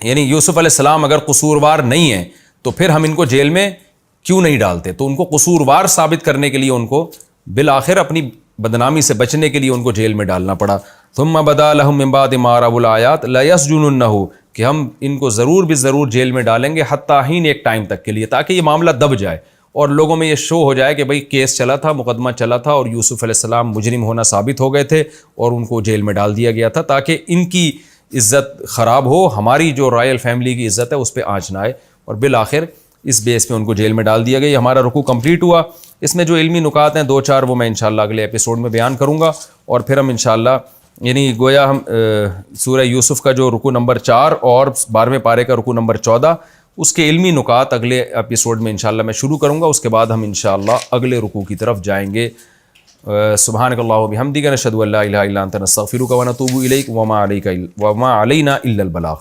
Speaker 2: یعنی یوسف علیہ السلام اگر قصوروار نہیں ہیں تو پھر ہم ان کو جیل میں کیوں نہیں ڈالتے. تو ان کو قصوروار ثابت کرنے کے لیے ان کو بالآخر اپنی بدنامی سے بچنے کے لیے ان کو جیل میں ڈالنا پڑا. ثم بدا لهم من بعد ما رأوا الآيات ليسجننه، کہ ہم ان کو ضرور بھی ضرور جیل میں ڈالیں گے حتیٰ حین، ایک ٹائم تک کے لیے، تاکہ یہ معاملہ دب جائے اور لوگوں میں یہ شو ہو جائے کہ بھئی کیس چلا تھا، مقدمہ چلا تھا اور یوسف علیہ السلام مجرم ہونا ثابت ہو گئے تھے اور ان کو جیل میں ڈال دیا گیا تھا، تاکہ ان کی عزت خراب ہو، ہماری جو رائل فیملی کی عزت ہے اس پہ آنچ نہ آئے. اور بالآخر اس بیس پہ ان کو جیل میں ڈال دیا گیا. یہ ہمارا رکوع کمپلیٹ ہوا. اس میں جو علمی نکات ہیں 2-4 وہ میں انشاءاللہ اگلے ایپیسوڈ میں بیان کروں گا، اور پھر ہم انشاءاللہ یعنی گویا ہم سورہ یوسف کا جو رکوع نمبر 4 اور 12ویں پارے کا رکوع نمبر 14 اس کے علمی نکات اگلے ایپیسوڈ میں انشاءاللہ میں شروع کروں گا. اس کے بعد ہم انشاءاللہ اگلے رکوع کی طرف جائیں گے. سبحانک اللہم و بحمدک، نشہد ان لا الہ الا انت، نستغفرک و نتوب الیک، وما علینا الا البلاغ.